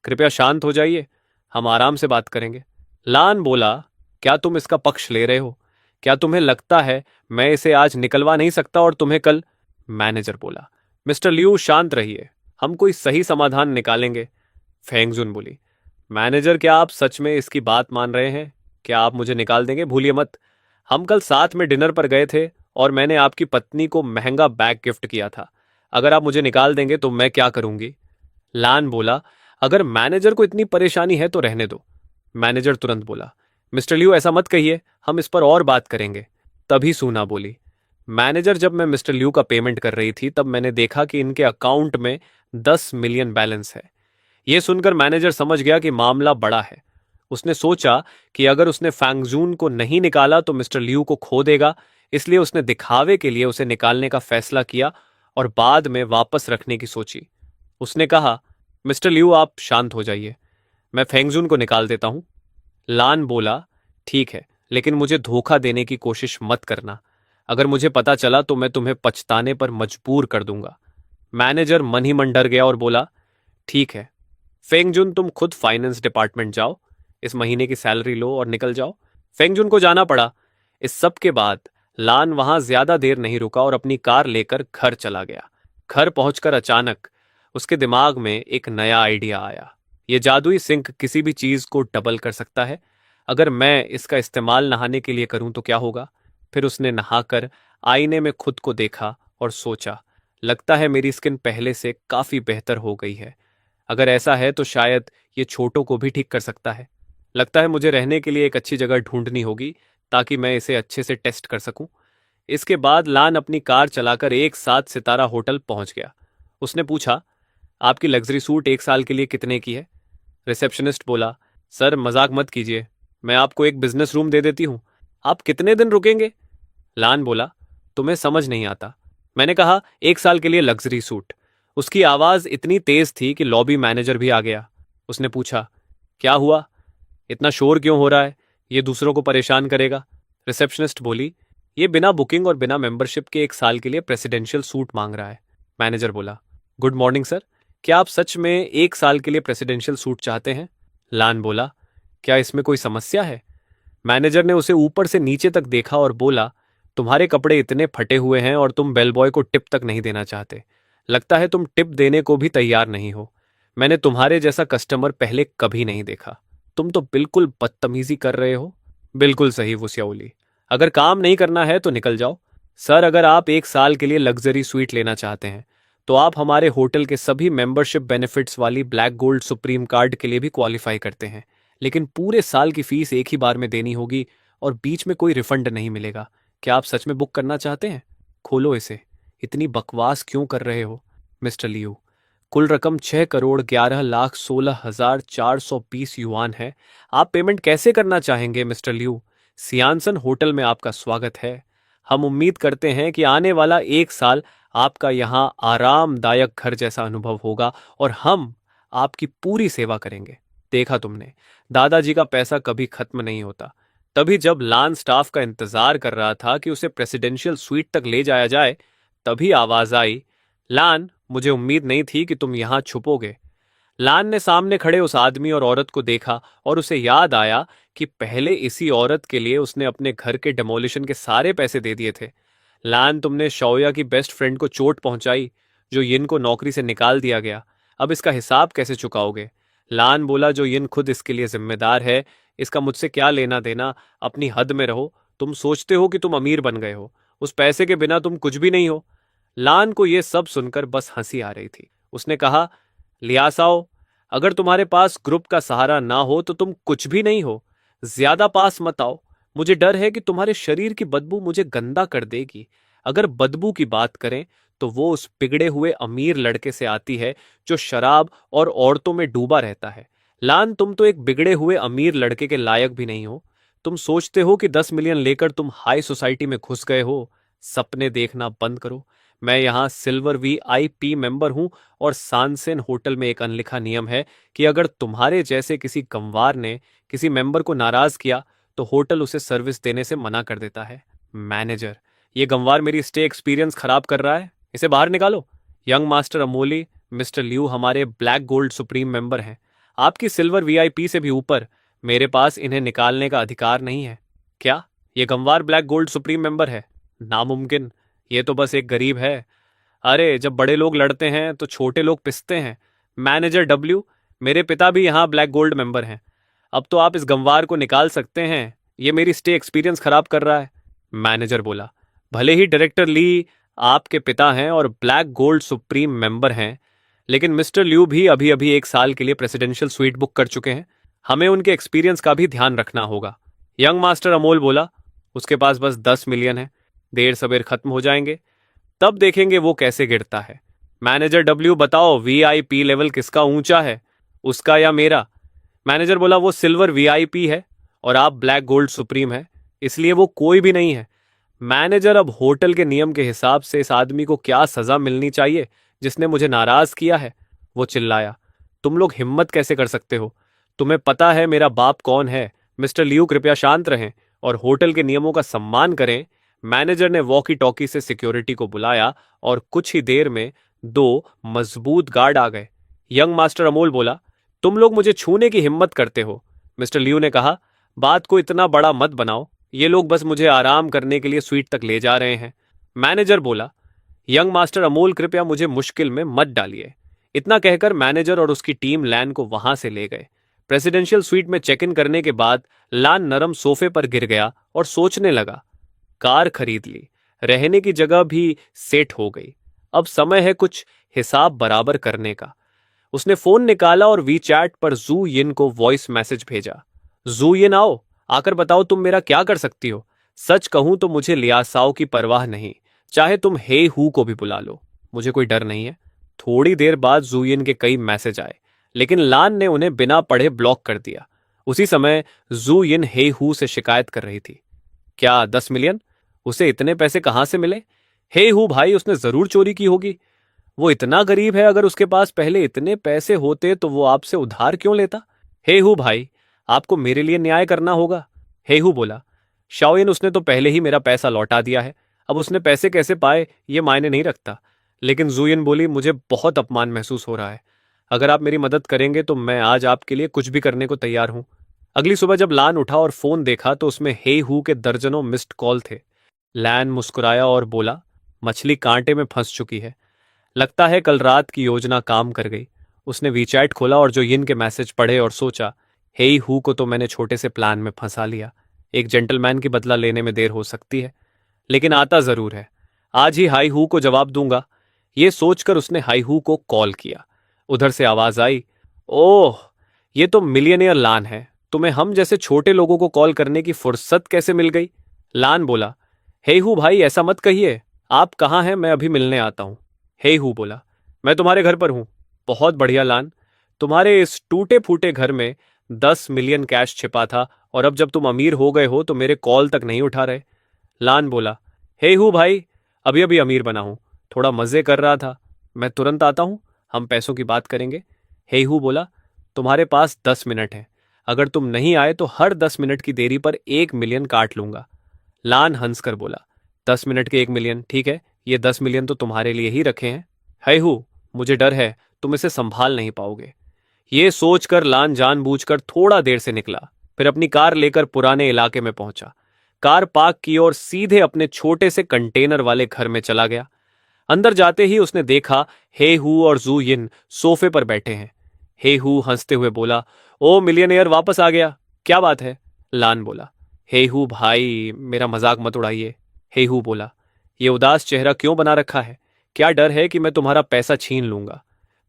कृपया शांत हो जाइए, हम आराम से बात करेंगे। लान बोला, क्या तुम इसका पक्ष ले रहे हो? क्या तुम्हें लगता है मैं इसे आज निकलवा नहीं सकता और तुम्हें कल? मैनेजर बोला, मिस्टर लियू शांत रहिए, हम कोई सही समाधान निकालेंगे। फेंगजुन बोली, मैनेजर क्या आप सच में इसकी बात मान रहे हैं? क्या आप मुझे निकाल देंगे? भूलिए मत, हम कल साथ में डिनर पर गए थे और मैंने आपकी पत्नी को महंगा बैग गिफ्ट किया था। अगर आप मुझे निकाल देंगे तो मैं क्या करूंगी? लान बोला, अगर मैनेजर को इतनी परेशानी है तो रहने दो। मैनेजर तुरंत बोला, मिस्टर लियू ऐसा मत कहिए, हम इस पर और बात करेंगे। तभी सूना बोली, मैनेजर जब मैं मिस्टर लियू का पेमेंट कर रही थी तब मैंने देखा कि इनके अकाउंट में 10 मिलियन बैलेंस है। यह सुनकर मैनेजर समझ गया कि मामला बड़ा है। उसने सोचा कि अगर उसने फैंगजून को नहीं निकाला तो मिस्टर लियू को खो देगा, इसलिए उसने दिखावे के लिए उसे निकालने का फैसला किया और बाद में वापस रखने की सोची। उसने कहा, मिस्टर लियू आप शांत हो जाइए, मैं फेंगजून को निकाल देता हूं। लान बोला, ठीक है, लेकिन मुझे धोखा देने की कोशिश मत करना, अगर मुझे पता चला तो मैं तुम्हें पछताने पर मजबूर कर दूंगा। मैनेजर मन ही मन डर गया और बोला, ठीक है फेंगजुन, तुम खुद फाइनेंस डिपार्टमेंट जाओ, इस महीने की सैलरी लो और निकल जाओ। फेंगजुन को जाना पड़ा। इस सब के बाद लान वहां ज्यादा देर नहीं रुका और अपनी कार लेकर घर चला गया। घर पहुंचकर अचानक उसके दिमाग में एक नया आइडिया आया। यह जादुई सिंक किसी भी चीज को डबल कर सकता है। अगर मैं इसका इस्तेमाल नहाने के लिए करूं तो क्या होगा? फिर उसने नहाकर आईने में खुद को देखा और सोचा, लगता है मेरी स्किन पहले से काफी बेहतर हो गई है। अगर ऐसा है तो शायद ये छोटों को भी ठीक कर सकता है। लगता है मुझे रहने के लिए एक अच्छी जगह ढूंढनी होगी ताकि मैं इसे अच्छे से टेस्ट कर सकूं। इसके बाद लान अपनी कार चलाकर एक 7 सितारा होटल पहुंच गया। उसने पूछा, आपकी लग्जरी सूट 1 साल के लिए कितने की है? रिसेप्शनिस्ट बोला, सर मजाक मत कीजिए, मैं आपको एक बिजनेस रूम दे देती हूं। आप कितने दिन रुकेंगे? लान बोला, तुम्हें समझ नहीं आता, मैंने कहा 1 साल के लिए लग्जरी सूट। उसकी आवाज इतनी तेज थी कि लॉबी मैनेजर भी आ गया। उसने पूछा, क्या हुआ, इतना शोर क्यों हो रहा है? ये दूसरों को परेशान करेगा। रिसेप्शनिस्ट बोली, ये बिना बुकिंग और बिना मेंबरशिप के 1 साल के लिए प्रेसिडेंशियल सूट मांग रहा है। मैनेजर बोला, गुड मॉर्निंग सर, क्या आप सच में 1 साल के लिए प्रेसिडेंशियल सूट चाहते हैं? लान बोला, क्या इसमें कोई समस्या है? मैनेजर ने उसे ऊपर से नीचे तक देखा और बोला, तुम्हारे कपड़े इतने फटे हुए हैं और तुम बेलबॉय को टिप तक नहीं देना चाहते। लगता है तुम टिप देने को भी तैयार नहीं हो। मैंने तुम्हारे जैसा कस्टमर पहले कभी नहीं देखा। तुम तो बिल्कुल बदतमीजी कर रहे हो। बिल्कुल सही वुसियाउली, अगर काम नहीं करना है तो निकल जाओ। सर अगर आप 1 साल के लिए लग्जरी स्वीट लेना चाहते हैं तो आप हमारे होटल के सभी मेंबरशिप बेनिफिट्स वाली ब्लैक गोल्ड सुप्रीम कार्ड के लिए भी क्वालिफाई करते हैं, लेकिन पूरे साल की फीस एक ही बार में देनी होगी और बीच में कोई रिफंड नहीं मिलेगा। क्या आप सच में बुक करना चाहते हैं? खोलो इसे, इतनी बकवास क्यों कर रहे हो? मिस्टर लियू, कुल रकम 6 करोड़ 11,16,420 युआन है। आप पेमेंट कैसे करना चाहेंगे मिस्टर लियू? सियानसन होटल में आपका स्वागत है। हम उम्मीद करते हैं कि आने वाला 1 साल आपका यहाँ आरामदायक घर जैसा अनुभव होगा और हम आपकी पूरी सेवा करेंगे। देखा तुमने, दादाजी का पैसा कभी खत्म नहीं होता। तभी जब लान स्टाफ का इंतजार कर रहा था कि उसे प्रेसिडेंशियल स्वीट तक ले जाया जाए, तभी आवाज आई, लान, मुझे उम्मीद नहीं थी कि तुम यहां छुपोगे। लान ने सामने खड़े उस आदमी और औरत को देखा और उसे याद आया कि पहले इसी औरत के लिए उसने अपने घर के डेमोलिशन के सारे पैसे दे दिए थे। लान, तुमने शौया की बेस्ट फ्रेंड को चोट पहुंचाई, जो यिन को नौकरी से निकाल दिया गया। अब इसका हिसाब कैसे चुकाओगे? लान बोला, जो यिन खुद इसके लिए जिम्मेदार है, इसका मुझसे क्या लेना देना। अपनी हद में रहो। तुम सोचते हो कि तुम अमीर बन गए हो, उस पैसे के बिना तुम कुछ भी नहीं हो। लान को यह सब सुनकर बस हंसी आ रही थी। उसने कहा, लियासाओ, अगर तुम्हारे पास ग्रुप का सहारा ना हो तो तुम कुछ भी नहीं हो। ज्यादा पास मत आओ। मुझे डर है कि तुम्हारे शरीर की बदबू मुझे गंदा कर देगी। अगर बदबू की बात करें तो वो उस बिगड़े हुए अमीर लड़के से आती है जो शराब और औरतों में डूबा रहता है। लान, तुम तो एक बिगड़े हुए अमीर लड़के के लायक भी नहीं हो। तुम सोचते हो कि 10 मिलियन लेकर तुम हाई सोसाइटी में घुस गए हो। सपने देखना बंद करो। मैं यहाँ सिल्वर VIP मेंबर हूं और सानसेन होटल में एक अनलिखा नियम है कि अगर तुम्हारे जैसे किसी गंवार ने किसी मेंबर को नाराज किया तो होटल उसे सर्विस देने से मना कर देता है। मैनेजर, ये गंवार मेरी स्टे एक्सपीरियंस खराब कर रहा है, इसे बाहर निकालो। Young master Amoli, mister Liu हमारे ब्लैक गोल्ड सुप्रीम मेंबर हैं। आपकी सिल्वर VIP से भी ऊपर मेरे पास इन्हें निकालने का अधिकार नहीं है। क्या ये गंवार ब्लैक गोल्ड सुप्रीम मेंबर है? नामुमकिन। ये तो बस एक गरीब है। अरे, जब बड़े लोग लड़ते हैं तो छोटे लोग पिसते हैं। मैनेजर W, मेरे पिता भी यहाँ ब्लैक गोल्ड मेंबर हैं। अब तो आप इस गंवार को निकाल सकते हैं, ये मेरी स्टे एक्सपीरियंस खराब कर रहा है। मैनेजर बोला, भले ही डायरेक्टर ली आपके पिता हैं और ब्लैक गोल्ड सुप्रीम मेंबर हैं, लेकिन मिस्टर लियू भी अभी अभी 1 साल के लिए प्रेसिडेंशियल स्वीट बुक कर चुके हैं। हमें उनके एक्सपीरियंस का भी ध्यान रखना होगा। यंग मास्टर अमोल बोला, उसके पास बस 10 मिलियन है, देर सबेर खत्म हो जाएंगे, तब देखेंगे वो कैसे गिरता है। मैनेजर W, बताओ VIP लेवल किसका ऊंचा है, उसका या मेरा? मैनेजर बोला, वो सिल्वर VIP है और आप ब्लैक गोल्ड सुप्रीम है, इसलिए वो कोई भी नहीं है। मैनेजर, अब होटल के नियम के हिसाब से इस आदमी को क्या सजा मिलनी चाहिए जिसने मुझे नाराज किया है? वो चिल्लाया, तुम लोग हिम्मत कैसे कर सकते हो? तुम्हें पता है मेरा बाप कौन है? मिस्टर लियू, कृपया शांत रहें और होटल के नियमों का सम्मान करें। मैनेजर ने वॉकी टॉकी से सिक्योरिटी को बुलाया और कुछ ही देर में 2 मजबूत गार्ड आ गए। यंग मास्टर अमोल बोला, तुम लोग मुझे छूने की हिम्मत करते हो? मिस्टर लियू ने कहा, बात को इतना बड़ा मत बनाओ, ये लोग बस मुझे आराम करने के लिए स्वीट तक ले जा रहे हैं। मैनेजर बोला, यंग मास्टर अमोल, कृपया मुझे मुश्किल में मत डालिए। इतना कहकर मैनेजर और उसकी टीम लैन को वहां से ले गए। प्रेसिडेंशियल स्वीट में चेक इन करने के बाद लान नरम सोफे पर गिर गया और सोचने लगा। कार खरीद ली, रहने की जगह भी सेट हो गई, अब समय है कुछ हिसाब बराबर करने का। उसने फोन निकाला और वीचैट पर जू यिन को वॉइस मैसेज भेजा। जू यिन, आओ, आकर बताओ तुम मेरा क्या कर सकती हो। सच कहूं तो मुझे लियासाओ की परवाह नहीं, चाहे तुम हे हु को भी बुला लो, मुझे कोई डर नहीं है। थोड़ी देर बाद जू यिन के कई मैसेज आए, लेकिन लान ने उन्हें बिना पढ़े ब्लॉक कर दिया। उसी समय जू यिन हे हु से शिकायत कर रही थी। क्या 10 मिलियन? उसे इतने पैसे कहां से मिले? हे हु भाई, उसने जरूर चोरी की होगी। वो इतना गरीब है, अगर उसके पास पहले इतने पैसे होते तो वो आपसे उधार क्यों लेता? हे हु भाई, आपको मेरे लिए न्याय करना होगा। हे हु बोला, शाओयिन, उसने तो पहले ही मेरा पैसा लौटा दिया है, अब उसने पैसे कैसे पाए ये मायने नहीं रखता। लेकिन जूयिन बोली, मुझे बहुत अपमान महसूस हो रहा है। अगर आप मेरी मदद करेंगे तो मैं आज आपके लिए कुछ भी करने को तैयार हूं। अगली सुबह जब लान उठा और फोन देखा तो उसमें हे हु के दर्जनों मिस्ड कॉल थे। लैन मुस्कुराया और बोला, मछली कांटे में फंस चुकी है, लगता है कल रात की योजना काम कर गई। उसने वीचैट खोला और जो यिन के मैसेज पढ़े और सोचा, हे हु को तो मैंने छोटे से प्लान में फंसा लिया। एक जेंटलमैन की बदला लेने में देर हो सकती है, लेकिन आता जरूर है। आज ही हाई हु को जवाब दूंगा। ये सोचकर उसने हाई हु को कॉल किया। उधर से आवाज आई, ओह, ये तो मिलियनियर लान है, तुम्हें हम जैसे छोटे लोगों को कॉल करने की फुर्सत कैसे मिल गई? लान बोला, हे हु भाई, ऐसा मत कहिए, आप कहाँ हैं, मैं अभी मिलने आता हूं। हे हु बोला, मैं तुम्हारे घर पर हूं। बहुत बढ़िया लान, तुम्हारे इस टूटे फूटे घर में 10 मिलियन कैश छिपा था और अब जब तुम अमीर हो गए हो तो मेरे कॉल तक नहीं उठा रहे। लान बोला, हे हु भाई, अभी अभी अमीर बना हूं, थोड़ा मजे कर रहा था, मैं तुरंत आता हूं, हम पैसों की बात करेंगे। हे हु बोला, तुम्हारे पास 10 मिनट हैं, अगर तुम नहीं आए तो हर 10 मिनट की देरी पर 1 मिलियन काट लूंगा। लान हंसकर बोला, 10 मिनट के 1 मिलियन, ठीक है, ये 10 मिलियन तो तुम्हारे लिए ही रखे हैं। है हूँ, मुझे डर है तुम इसे संभाल नहीं पाओगे। ये सोचकर लान जानबूझकर थोड़ा देर से निकला, फिर अपनी कार लेकर पुराने इलाके में पहुंचा। कार पार्क की और सीधे अपने छोटे से कंटेनर वाले घर में चला गया। अंदर जाते ही उसने देखा हे हू और जू यिन सोफे पर बैठे हैं। हे हू हंसते हुए बोला, ओ मिलियनेयर वापस आ गया, क्या बात है? लान बोला, हे हू भाई मेरा मजाक मत उड़ाइए। हे हू बोला, ये उदास चेहरा क्यों बना रखा है? क्या डर है कि मैं तुम्हारा पैसा छीन लूंगा?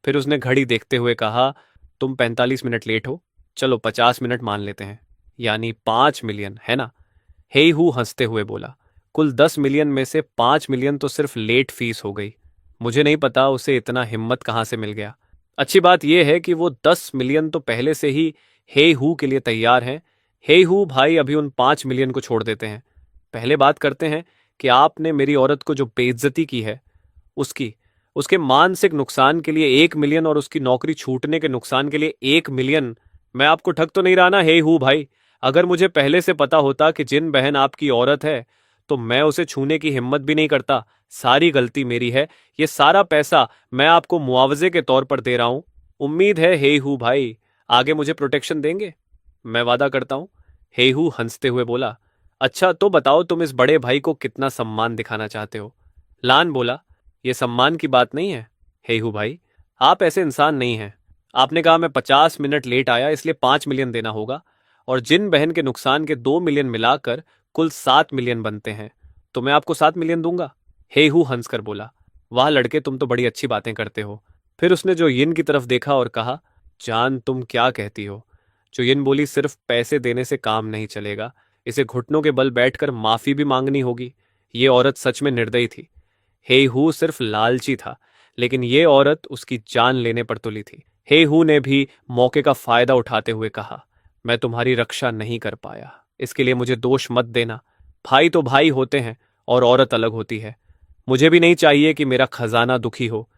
फिर उसने घड़ी देखते हुए कहा, तुम 45 मिनट लेट हो, चलो 50 मिनट मान लेते हैं, यानी 5 मिलियन, है ना? हे हू हंसते हुए बोला, कुल 10 मिलियन में से 5 मिलियन तो सिर्फ लेट फीस हो गई। मुझे नहीं पता उसे इतना हिम्मत कहाँ से मिल गया। अच्छी बात यह है कि वो 10 मिलियन तो पहले से ही हे हू के लिए तैयार हैं। हे हू भाई अभी उन 5 मिलियन को छोड़ देते हैं। पहले बात करते हैं कि आपने मेरी औरत को जो बेइज्जती की है उसकी, उसके मानसिक नुकसान के लिए 1 मिलियन और उसकी नौकरी छूटने के नुकसान के लिए 1 मिलियन। मैं आपको ठग तो नहीं रहा ना हे हू भाई? अगर मुझे पहले से पता होता कि जिन बहन आपकी औरत है तो मैं उसे छूने की हिम्मत भी नहीं करता। सारी गलती मेरी है। ये सारा पैसा मैं आपको मुआवजे के तौर पर दे रहा हूं। उम्मीद है हे हू भाई आगे मुझे प्रोटेक्शन देंगे। मैं वादा करता हूं। हे हू हंसते हुए बोला, अच्छा तो बताओ तुम इस बड़े भाई को कितना सम्मान दिखाना चाहते हो? लान बोला, यह सम्मान की बात नहीं है हे हू भाई, आप ऐसे इंसान नहीं हैं। आपने कहा मैं 50 मिनट लेट आया इसलिए 5 मिलियन देना होगा, और जिन बहन के नुकसान के 2 मिलियन मिलाकर कुल 7 मिलियन बनते हैं, तो मैं आपको 7 मिलियन दूंगा। हे हू हंसकर बोला, वाह लड़के तुम तो बड़ी अच्छी बातें करते हो। फिर उसने जो यिन की तरफ देखा और कहा, जान तुम क्या कहती हो? जो यिन बोली, सिर्फ पैसे देने से काम नहीं चलेगा, इसे घुटनों के बल बैठकर माफी भी मांगनी होगी। ये औरत सच में निर्दयी थी। हे हू सिर्फ लालची था, लेकिन ये औरत उसकी जान लेने पर तुली थी। हे हू ने भी मौके का फायदा उठाते हुए कहा, मैं तुम्हारी रक्षा नहीं कर पाया, इसके लिए मुझे दोष मत देना। भाई तो भाई होते हैं और औरत अलग होती है। मुझे भी नहीं चाहिए कि मेरा खजाना दुखी हो।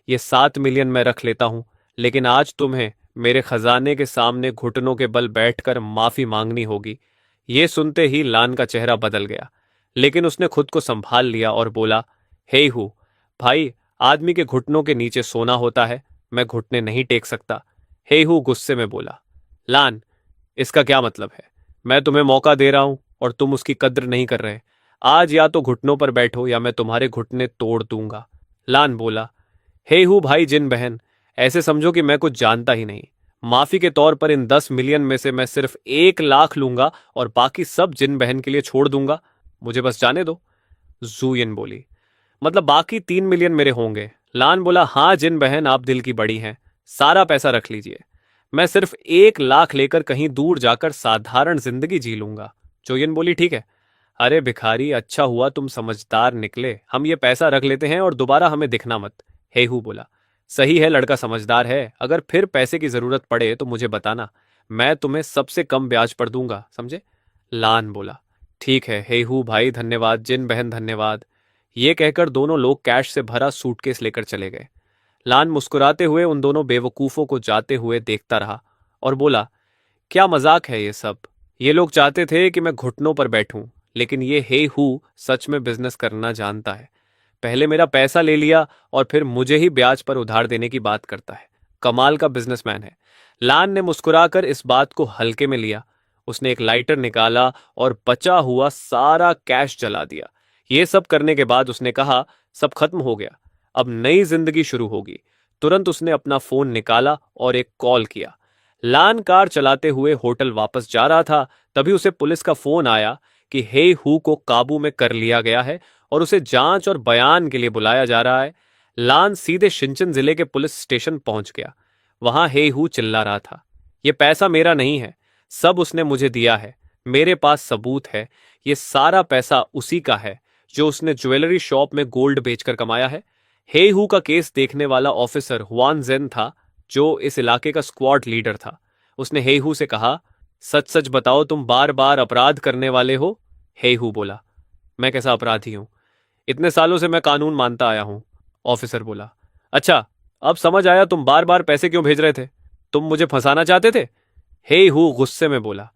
ये 7 मिलियन मैं रख लेता हूं, लेकिन आज तुम्हें मेरे खजाने के सामने घुटनों के बल बैठकर माफी मांगनी होगी। ये सुनते ही लान का चेहरा बदल गया, लेकिन उसने खुद को संभाल लिया और बोला, हे हू भाई, आदमी के घुटनों के नीचे सोना होता है, मैं घुटने नहीं टेक सकता। हे हू गुस्से में बोला, लान इसका क्या मतलब है? मैं तुम्हें मौका दे रहा हूं और तुम उसकी कद्र नहीं कर रहे। आज या तो घुटनों पर बैठो या मैं तुम्हारे घुटने तोड़ दूंगा। लान बोला, हे हू भाई जिन बहन, ऐसे समझो कि मैं कुछ जानता ही नहीं। माफी के तौर पर इन 10 मिलियन में से मैं सिर्फ 1 लाख लूंगा और बाकी सब जिन बहन के लिए छोड़ दूंगा। मुझे बस जाने दो। जूयन बोली, मतलब बाकी 3 मिलियन मेरे होंगे? लान बोला, हाँ जिन बहन आप दिल की बड़ी हैं, सारा पैसा रख लीजिए। मैं सिर्फ 1 लाख लेकर कहीं दूर जाकर साधारण जिंदगी जी लूंगा। जोयन बोली, ठीक है। अरे भिखारी, अच्छा हुआ तुम समझदार निकले, हम ये पैसा रख लेते हैं और दोबारा हमें दिखना मत। हेहू बोला, सही है लड़का समझदार है, अगर फिर पैसे की जरूरत पड़े तो मुझे बताना, मैं तुम्हें सबसे कम ब्याज पर दूंगा, समझे? लान बोला, ठीक है हेहू भाई धन्यवाद, जिन बहन धन्यवाद। ये कहकर दोनों लोग कैश से भरा सूटकेस लेकर चले गए। लान मुस्कुराते हुए उन दोनों बेवकूफों को जाते हुए देखता रहा और बोला, क्या मजाक है ये सब? ये लोग चाहते थे कि मैं घुटनों पर बैठूं, लेकिन ये हे हू सच में बिजनेस करना जानता है। पहले मेरा पैसा ले लिया और फिर मुझे ही ब्याज पर उधार देने की बात करता है। कमाल का बिजनेसमैन है। लान ने मुस्कुराकर इस बात को हल्के में लिया। उसने एक लाइटर निकाला और बचा हुआ सारा कैश जला दिया। ये सब करने के बाद उसने कहा, सब खत्म हो गया, अब नई जिंदगी शुरू होगी। तुरंत उसने अपना फोन निकाला और एक कॉल किया। लान कार चलाते हुए होटल वापस जा रहा था, तभी उसे पुलिस का फोन आया कि हे हू को काबू में कर लिया गया है और उसे जांच और बयान के लिए बुलाया जा रहा है। लान सीधे शिनचन जिले के पुलिस स्टेशन पहुंच गया। वहां हे हू चिल्ला रहा था, यह पैसा मेरा नहीं है, सब उसने मुझे दिया है, मेरे पास सबूत है, ये सारा पैसा उसी का है जो उसने ज्वेलरी शॉप में गोल्ड बेचकर कमाया है। हे हू का केस देखने वाला ऑफिसर हुआन जेन था, जो इस इलाके का स्क्वाड लीडर था। उसने हे हू से कहा, सच सच बताओ तुम बार बार अपराध करने वाले हो? हे हू बोला, मैं कैसा अपराधी हूं? इतने सालों से मैं कानून मानता आया हूं। ऑफिसर बोला, अच्छा अब समझ आया तुम बार बार पैसे क्यों भेज रहे थे, तुम मुझे फंसाना चाहते थे। हे हू गुस्से में बोला,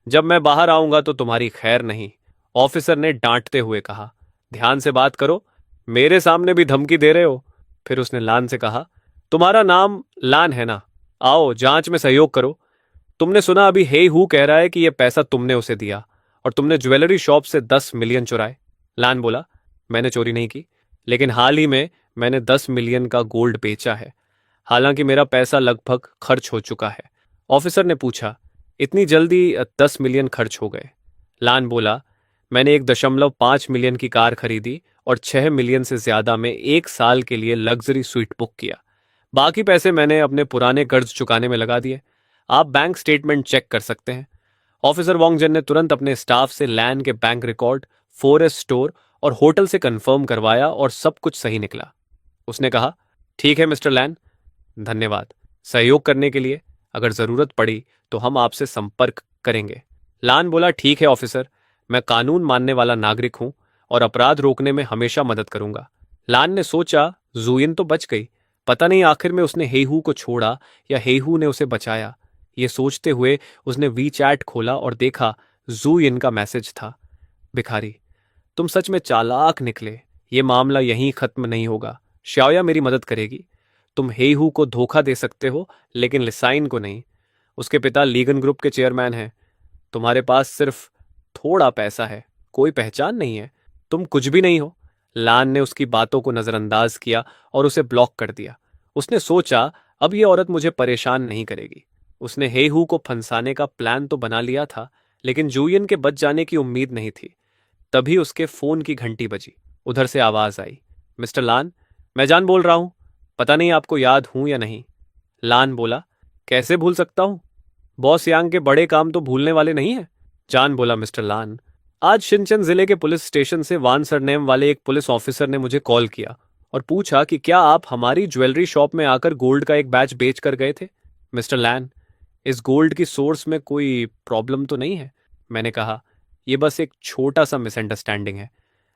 जब मैं बाहर आऊंगा तो तुम्हारी खैर नहीं। ऑफिसर ने डांटते हुए कहा, ध्यान से बात करो, मेरे सामने भी धमकी दे रहे हो? फिर उसने लान से कहा, तुम्हारा नाम लान है ना? आओ जांच में सहयोग करो। तुमने सुना अभी हे हु कह रहा है कि यह पैसा तुमने उसे दिया और तुमने ज्वेलरी शॉप से 10 मिलियन चुराए। लान बोला, मैंने चोरी नहीं की, लेकिन हाल ही में मैंने 10 मिलियन का गोल्ड बेचा है। हालांकि मेरा पैसा लगभग खर्च हो चुका है। ऑफिसर ने पूछा, इतनी जल्दी 10 मिलियन खर्च हो गए? लान बोला, मैंने 1.5 मिलियन की कार खरीदी और 6 मिलियन से ज्यादा में 1 साल के लिए लग्जरी स्वीट बुक किया। बाकी पैसे मैंने अपने पुराने कर्ज चुकाने में लगा दिए। आप बैंक स्टेटमेंट चेक कर सकते हैं। ऑफिसर वांगजन ने तुरंत अपने स्टाफ से लैन के बैंक रिकॉर्ड, फॉरेस्ट स्टोर और होटल से कंफर्म करवाया और सब कुछ सही निकला। उसने कहा, ठीक है मिस्टर लैन, धन्यवाद सहयोग करने के लिए। अगर जरूरत पड़ी तो हम आपसे संपर्क करेंगे। लान बोला, ठीक है ऑफिसर, मैं कानून मानने वाला नागरिक हूं और अपराध रोकने में हमेशा मदद करूंगा। लान ने सोचा, जूयिन तो बच गई, पता नहीं आखिर में उसने हेहू को छोड़ा या हेहू ने उसे बचाया। ये सोचते हुए उसने वी चैट खोला और देखा जूयिन का मैसेज था, भिखारी, तुम सच में चालाक निकले। ये मामला यहीं खत्म नहीं होगा। श्याओया मेरी मदद करेगी। तुम हेहू को धोखा दे सकते हो, लेकिन लिसाइन को नहीं। उसके पिता लीगन ग्रुप के चेयरमैन हैं। तुम्हारे पास सिर्फ थोड़ा पैसा है, कोई पहचान नहीं है, तुम कुछ भी नहीं हो। लान ने उसकी बातों को नजरअंदाज किया और उसे ब्लॉक कर दिया। उसने सोचा, अब ये औरत मुझे परेशान नहीं करेगी। उसने हेहू को फंसाने का प्लान तो बना लिया था, लेकिन जूयन के बच जाने की उम्मीद नहीं थी। तभी उसके फोन की घंटी बजी। उधर से आवाज आई, मिस्टर लान, मैं जान बोल रहा हूं, पता नहीं आपको याद हूं या नहीं। लान बोला, कैसे भूल सकता हूं, बॉस यांग के बड़े काम तो भूलने वाले नहीं है। जान बोला, मिस्टर लान, आज शिनचन जिले के पुलिस स्टेशन से वान सरनेम वाले एक पुलिस ऑफिसर ने मुझे कॉल किया और पूछा कि क्या आप हमारी ज्वेलरी शॉप में आकर गोल्ड का एक बैच बेच कर गए थे। मिस्टर लैन, इस गोल्ड की सोर्स में कोई प्रॉब्लम तो नहीं है? मैंने कहा, यह बस एक छोटा सा मिसअंडरस्टैंडिंग है,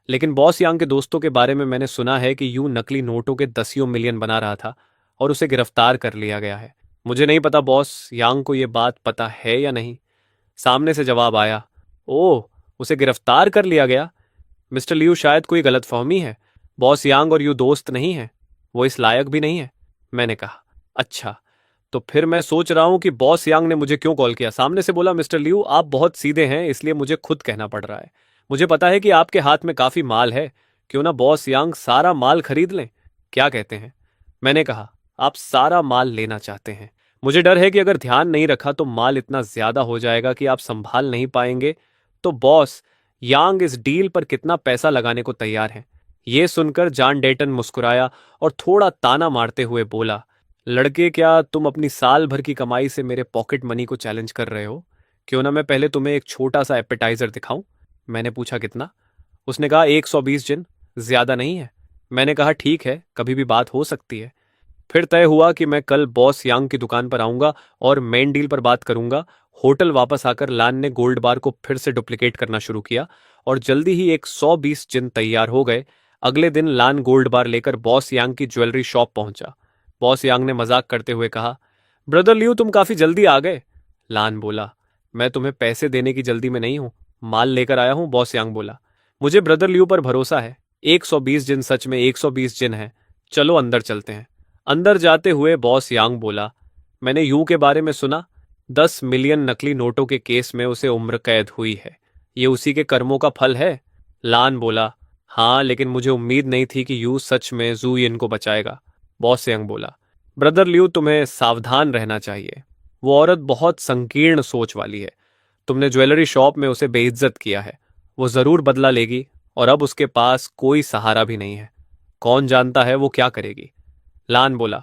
लेकिन बॉस यांग के दोस्तों के बारे में मैंने सुना है कि यूं नकली नोटों के 10 मिलियन बना रहा था और उसे गिरफ्तार कर लिया गया है। मुझे नहीं पता बॉस यांग को यह बात पता है या नहीं। सामने से जवाब आया, ओह, उसे गिरफ्तार कर लिया गया? मिस्टर लियू, शायद कोई गलतफहमी है। बॉस यांग और यू दोस्त नहीं है, वो इस लायक भी नहीं है। मैंने कहा, अच्छा, तो फिर मैं सोच रहा हूं कि बॉस यांग ने मुझे क्यों कॉल किया। सामने से बोला, मिस्टर लियू, आप बहुत सीधे हैं, इसलिए मुझे खुद कहना पड़ रहा है। मुझे पता है कि आपके हाथ में काफी माल है, क्यों ना बॉस यांग सारा माल खरीद लें, क्या कहते हैं? मैंने कहा, आप सारा माल लेना चाहते हैं? मुझे डर है कि अगर ध्यान नहीं रखा तो माल इतना ज्यादा हो जाएगा कि आप संभाल नहीं पाएंगे। तो बॉस यांग इस डील पर कितना पैसा लगाने को तैयार है? यह सुनकर जॉन डेटन मुस्कुराया और थोड़ा ताना मारते हुए बोला, लड़के, क्या तुम अपनी साल भर की कमाई से मेरे पॉकेट मनी को चैलेंज कर रहे हो? क्यों ना मैं पहले तुम्हें एक छोटा सा एपेटाइजर दिखाऊं? मैंने पूछा, कितना? उसने कहा, 120 जिन, ज्यादा नहीं है। मैंने कहा, ठीक है, कभी भी बात हो सकती है। फिर तय हुआ कि मैं कल बॉस यांग की दुकान पर आऊंगा और मेन डील पर बात करूंगा। होटल वापस आकर लान ने गोल्ड बार को फिर से डुप्लीकेट करना शुरू किया और जल्दी ही एक 120 जिन तैयार हो गए। अगले दिन लान गोल्ड बार लेकर बॉस यांग की ज्वेलरी शॉप पहुंचा। बॉस यांग ने मजाक करते हुए कहा, ब्रदर लियू, तुम काफी जल्दी आ गए। लान बोला, मैं तुम्हें पैसे देने की जल्दी में नहीं हूं, माल लेकर आया हूं। बॉस यांग बोला, मुझे ब्रदर लियू पर भरोसा है। 120 जिन सच में 120 जिन है। चलो अंदर चलते हैं। अंदर जाते हुए बॉस यांग बोला, मैंने यू के बारे में सुना, 10 मिलियन नकली नोटों के केस में उसे उम्र कैद हुई है। ये उसी के कर्मों का फल है। लान बोला, हाँ, लेकिन मुझे उम्मीद नहीं थी कि यू सच में जू यिन को बचाएगा। बॉस यांग बोला, ब्रदर लियू, तुम्हें सावधान रहना चाहिए। वो औरत बहुत संकीर्ण सोच वाली है। तुमने ज्वेलरी शॉप में उसे बेइज्जत किया है। वो जरूर बदला लेगी और अब उसके पास कोई सहारा भी नहीं है। कौन जानता है वो क्या करेगी। लान बोला,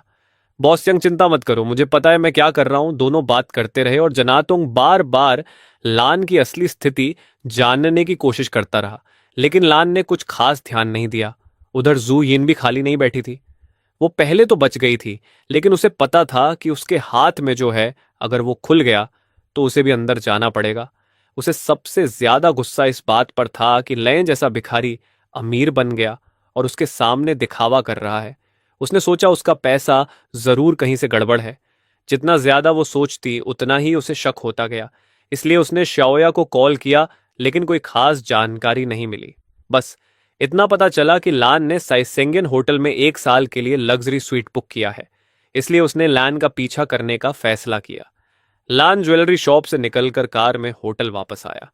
बॉस यंग, चिंता मत करो, मुझे पता है मैं क्या कर रहा हूं। दोनों बात करते रहे और जनातोंग बार बार लान की असली स्थिति जानने की कोशिश करता रहा, लेकिन लान ने कुछ खास ध्यान नहीं दिया। उधर जू यिन भी खाली नहीं बैठी थी। वो पहले तो बच गई थी, लेकिन उसे पता था कि उसके हाथ में जो है, अगर वो खुल गया तो उसे भी अंदर जाना पड़ेगा। उसे सबसे ज्यादा गुस्सा इस बात पर था कि लैन जैसा भिखारी अमीर बन गया और उसके सामने दिखावा कर रहा है। उसने सोचा उसका पैसा जरूर कहीं से गड़बड़ है। जितना ज्यादा वो सोचती उतना ही उसे शक होता गया। इसलिए उसने श्याओया को कॉल किया, लेकिन कोई खास जानकारी नहीं मिली। बस इतना पता चला कि लान ने साइसेंगियन होटल में 1 साल के लिए लग्जरी स्वीट बुक किया है, इसलिए उसने लान का पीछा करने का फैसला किया। लान ज्वेलरी शॉप से निकलकर कार में होटल वापस आया।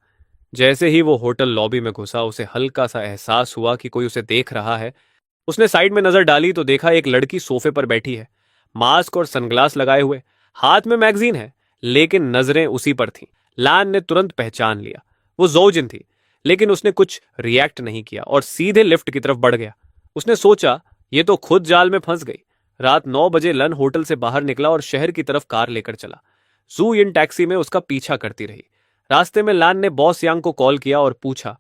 जैसे ही वो होटल लॉबी में घुसा, उसे हल्का सा एहसास हुआ कि कोई उसे देख रहा है। उसने साइड में नजर डाली तो देखा एक लड़की सोफे पर बैठी है, मास्क और सनग्लास लगाए हुए, हाथ में मैगजीन है, लेकिन नजरें उसी पर थीं। लान ने तुरंत पहचान लिया, वो जोजिन थी, लेकिन उसने कुछ रिएक्ट नहीं किया और सीधे लिफ्ट की तरफ बढ़ गया। उसने सोचा ये तो खुद जाल में फंस गई। रात 9 बजे लन होटल से बाहर निकला और शहर की तरफ कार लेकर चला। जू इन टैक्सी में उसका पीछा करती रही। रास्ते में लान ने बॉस यांग को कॉल किया और पूछा,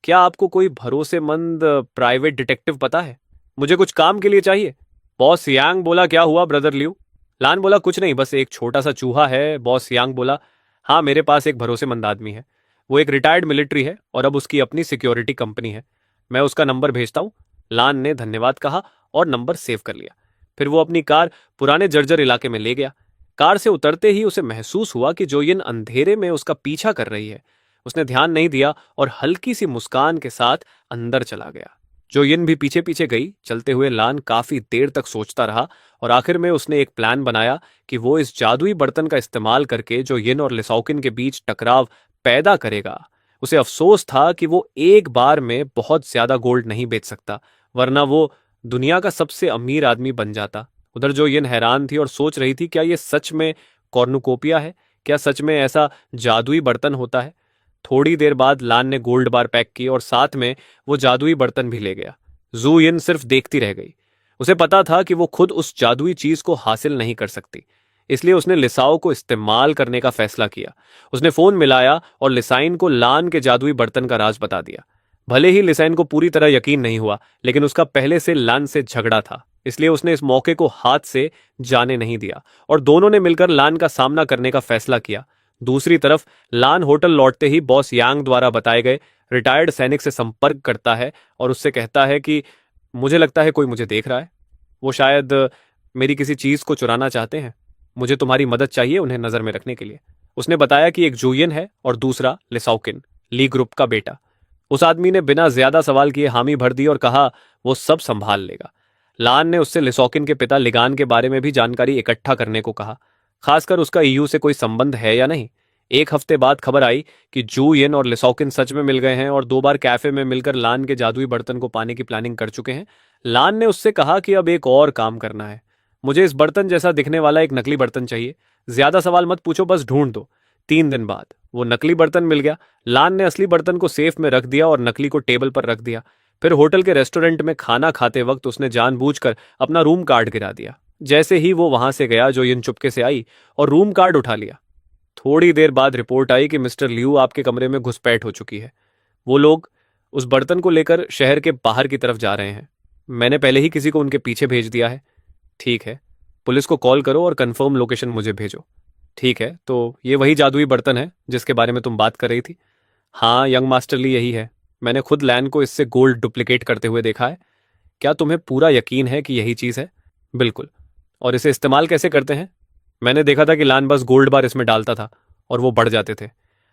क्या आपको कोई भरोसेमंद प्राइवेट डिटेक्टिव पता है? मुझे कुछ काम के लिए चाहिए। बॉस यांग बोला, क्या हुआ ब्रदर लियू? लान बोला, कुछ नहीं, बस एक छोटा सा चूहा है। बॉस यांग बोला, हाँ मेरे पास एक भरोसेमंद आदमी है, वो एक रिटायर्ड मिलिट्री है और अब उसकी अपनी सिक्योरिटी कंपनी है, मैं उसका नंबर भेजता हूँ। लान ने धन्यवाद कहा और नंबर सेव कर लिया। फिर वो अपनी कार पुराने जर्जर इलाके में ले गया। कार से उतरते ही उसे महसूस हुआ कि जोयिन अंधेरे में उसका पीछा कर रही है। उसने ध्यान नहीं दिया और हल्की सी मुस्कान के साथ अंदर चला गया। जोयिन भी पीछे पीछे गई। चलते हुए लान काफी देर तक सोचता रहा और आखिर में उसने एक प्लान बनाया कि वो इस जादुई बर्तन का इस्तेमाल करके जोयिन और लिसाओकिन के बीच टकराव पैदा करेगा। उसे अफसोस था कि वो एक बार में बहुत ज्यादा गोल्ड नहीं बेच सकता, वरना वो दुनिया का सबसे अमीर आदमी बन जाता। उधर जोयिन हैरान थी और सोच रही थी, क्या ये सच में कॉर्नुकोपिया है? क्या सच में ऐसा जादुई बर्तन होता है? थोड़ी देर बाद लान ने गोल्ड बार पैक की और साथ में वो जादुई बर्तन भी ले गया। जू यिन सिर्फ देखती रह गई। उसे पता था कि वो खुद उस जादुई चीज को हासिल नहीं कर सकती, इसलिए उसने लिसाओ को इस्तेमाल करने का फैसला किया। उसने फोन मिलाया और लिसाइन को लान के जादुई बर्तन का राज बता दिया। भले ही लिसाइन को पूरी तरह यकीन नहीं हुआ, लेकिन उसका पहले से लान से झगड़ा था, इसलिए उसने इस मौके को हाथ से जाने नहीं दिया और दोनों ने मिलकर लान का सामना करने का फैसला किया। दूसरी तरफ लान होटल लौटते ही बॉस यांग द्वारा बताए गए रिटायर्ड सैनिक से संपर्क करता है और उससे कहता है कि मुझे लगता है कोई मुझे देख रहा है। वो शायद मेरी किसी चीज को चुराना चाहते हैं। मुझे तुम्हारी मदद चाहिए उन्हें नजर में रखने के लिए। उसने बताया कि एक जूयन है और दूसरा लिसाओकिन, ली ग्रुप का बेटा। उस आदमी ने बिना ज्यादा सवाल किए हामी भर दी और कहा वो सब संभाल लेगा। लान ने उससे लिसाओकिन के पिता लिगान के बारे में भी जानकारी इकट्ठा करने को कहा, खासकर उसका ईयू से कोई संबंध है या नहीं। 1 हफ्ते बाद खबर आई कि जू यिन और लिसाओकिन सच में मिल गए हैं और 2 बार कैफे में मिलकर लान के जादुई बर्तन को पाने की प्लानिंग कर चुके हैं। लान ने उससे कहा कि अब एक और काम करना है, मुझे इस बर्तन जैसा दिखने वाला एक नकली बर्तन चाहिए। ज्यादा सवाल मत पूछो, बस ढूंढ दो। 3 दिन बाद वो नकली बर्तन मिल गया। लान ने असली बर्तन को सेफ में रख दिया और नकली को टेबल पर रख दिया। फिर होटल के रेस्टोरेंट में खाना खाते वक्त उसने जानबूझकर अपना रूम कार्ड गिरा दिया। जैसे ही वो वहां से गया, जो यिन चुपके से आई और रूम कार्ड उठा लिया। थोड़ी देर बाद रिपोर्ट आई कि मिस्टर लियू आपके कमरे में घुसपैठ हो चुकी है। वो लोग उस बर्तन को लेकर शहर के बाहर की तरफ जा रहे हैं। मैंने पहले ही किसी को उनके पीछे भेज दिया है। ठीक है, पुलिस को कॉल करो और कंफर्म लोकेशन मुझे भेजो। ठीक है, तो ये वही जादुई बर्तन है जिसके बारे में तुम बात कर रही थी? हाँ यंग मास्टर ली, यही है। मैंने खुद लैन को इससे गोल्ड डुप्लीकेट करते हुए देखा है। क्या तुम्हें पूरा यकीन है कि यही चीज है? बिल्कुल। और इसे इस्तेमाल कैसे करते हैं? मैंने देखा था कि लान बस गोल्ड बार इसमें डालता था और वो बढ़ जाते थे।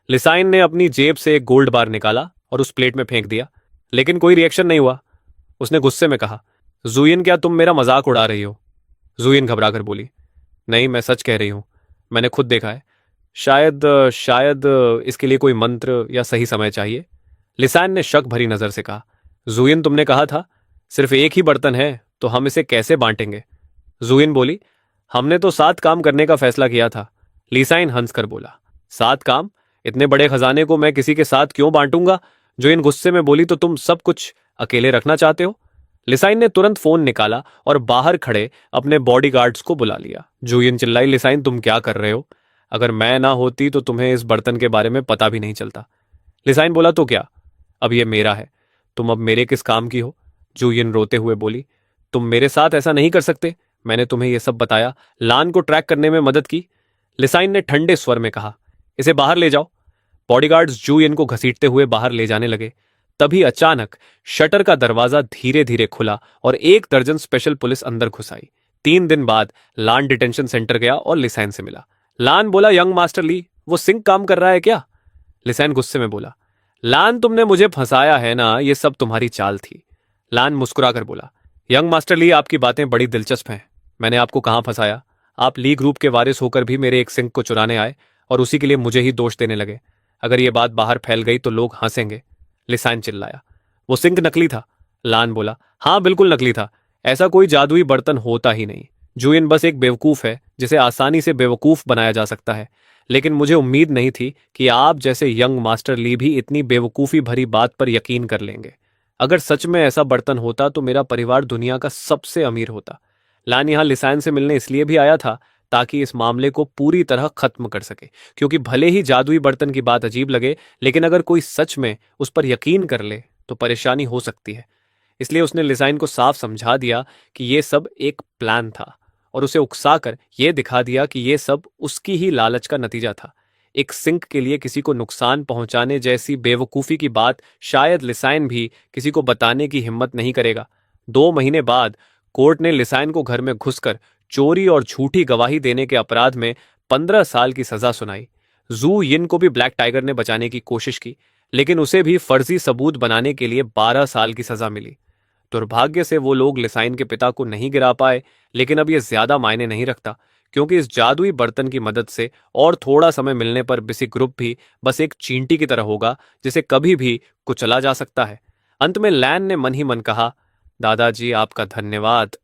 लिसाइन ने अपनी जेब से एक गोल्ड बार निकाला और उस प्लेट में फेंक दिया, लेकिन कोई रिएक्शन नहीं हुआ। उसने गुस्से में कहा, जूयिन क्या तुम मेरा मजाक उड़ा रही हो? जूयिन घबराकर बोली, नहीं मैं सच कह रही हूं, मैंने खुद देखा है। शायद शायद इसके लिए कोई मंत्र या सही समय चाहिए। लिसाइन ने शक भरी नजर से कहा, जूयिन तुमने कहा था सिर्फ एक ही बर्तन है, तो हम इसे कैसे बांटेंगे? जूयिन बोली, हमने तो 7 काम करने का फैसला किया था। लिसाइन हंसकर बोला, 7 काम? इतने बड़े खजाने को मैं किसी के साथ क्यों बांटूंगा? जो इन गुस्से में बोली, तो तुम सब कुछ अकेले रखना चाहते हो? लिसाइन ने तुरंत फोन निकाला और बाहर खड़े अपने बॉडीगार्ड्स को बुला लिया। जूयिन चिल्लाई, लिसाइन तुम क्या कर रहे हो? अगर मैं ना होती तो तुम्हें इस बर्तन के बारे में पता भी नहीं चलता। लिसाइन बोला, तो क्या, अब ये मेरा है, तुम अब मेरे किस काम की हो? जूयिन रोते हुए बोली, तुम मेरे साथ ऐसा नहीं कर सकते। मैंने तुम्हें यह सब बताया, लान को ट्रैक करने में मदद की। लिसाइन ने ठंडे स्वर में कहा, इसे बाहर ले जाओ। बॉडीगार्ड्स जूयिन को घसीटते हुए बाहर ले जाने लगे। तभी अचानक शटर का दरवाजा धीरे धीरे खुला और 1 दर्जन स्पेशल पुलिस अंदर घुस आई। 3 दिन बाद लान डिटेंशन सेंटर गया और लिसाइन से मिला। लान बोला, यंग मास्टर ली, वो सिंक काम कर रहा है क्या? लिसाइन गुस्से में बोला, लान, तुमने मुझे फंसाया है ना, ये सब तुम्हारी चाल थी। लान मुस्कुराकर बोला, यंग मास्टर ली, आपकी बातें बड़ी दिलचस्प हैं। मैंने आपको कहाँ फंसाया? आप ली ग्रुप के वारिस होकर भी मेरे एक सिंक को चुराने आए और उसी के लिए मुझे ही दोष देने लगे। अगर ये बात बाहर फैल गई तो लोग हंसेंगे। लिसान चिल्लाया, वो सिंक नकली था। लान बोला, हाँ बिल्कुल नकली था। ऐसा कोई जादुई बर्तन होता ही नहीं। जूइन बस एक बेवकूफ है जिसे आसानी से बेवकूफ बनाया जा सकता है। लेकिन मुझे उम्मीद नहीं थी कि आप जैसे यंग मास्टर ली भी इतनी बेवकूफ़ी भरी बात पर यकीन कर लेंगे। अगर सच में ऐसा बर्तन होता तो मेरा परिवार दुनिया का सबसे अमीर होता। लान यहाँ लिसान से मिलने इसलिए भी आया था ताकि इस मामले को पूरी तरह खत्म कर सके, क्योंकि भले ही जादुई बर्तन की बात अजीब लगे, लेकिन अगर कोई सच में उस पर यकीन कर ले तो परेशानी हो सकती है। इसलिए उसने लिसाइन को साफ समझा दिया कि यह सब एक प्लान था और उसे उकसाकर यह दिखा दिया कि यह सब उसकी ही लालच का नतीजा था। एक सिंक के लिए किसी को नुकसान पहुंचाने जैसी बेवकूफ़ी की बात शायद लिसाइन भी किसी को बताने की हिम्मत नहीं करेगा। 2 महीने बाद कोर्ट ने लिसाइन को घर में घुसकर चोरी और झूठी गवाही देने के अपराध में 15 साल की सजा सुनाई। जू यिन को भी ब्लैक टाइगर ने बचाने की कोशिश की, लेकिन उसे भी फर्जी सबूत बनाने के लिए 12 साल की सजा मिली। दुर्भाग्य से वो लोग लिसाइन के पिता को नहीं गिरा पाए, लेकिन अब यह ज्यादा मायने नहीं रखता, क्योंकि इस जादुई बर्तन की मदद से और थोड़ा समय मिलने पर बिसी ग्रुप भी बस एक चींटी की तरह होगा जिसे कभी भी कुचला जा सकता है। अंत में लैन ने मन ही मन कहा, दादाजी आपका धन्यवाद।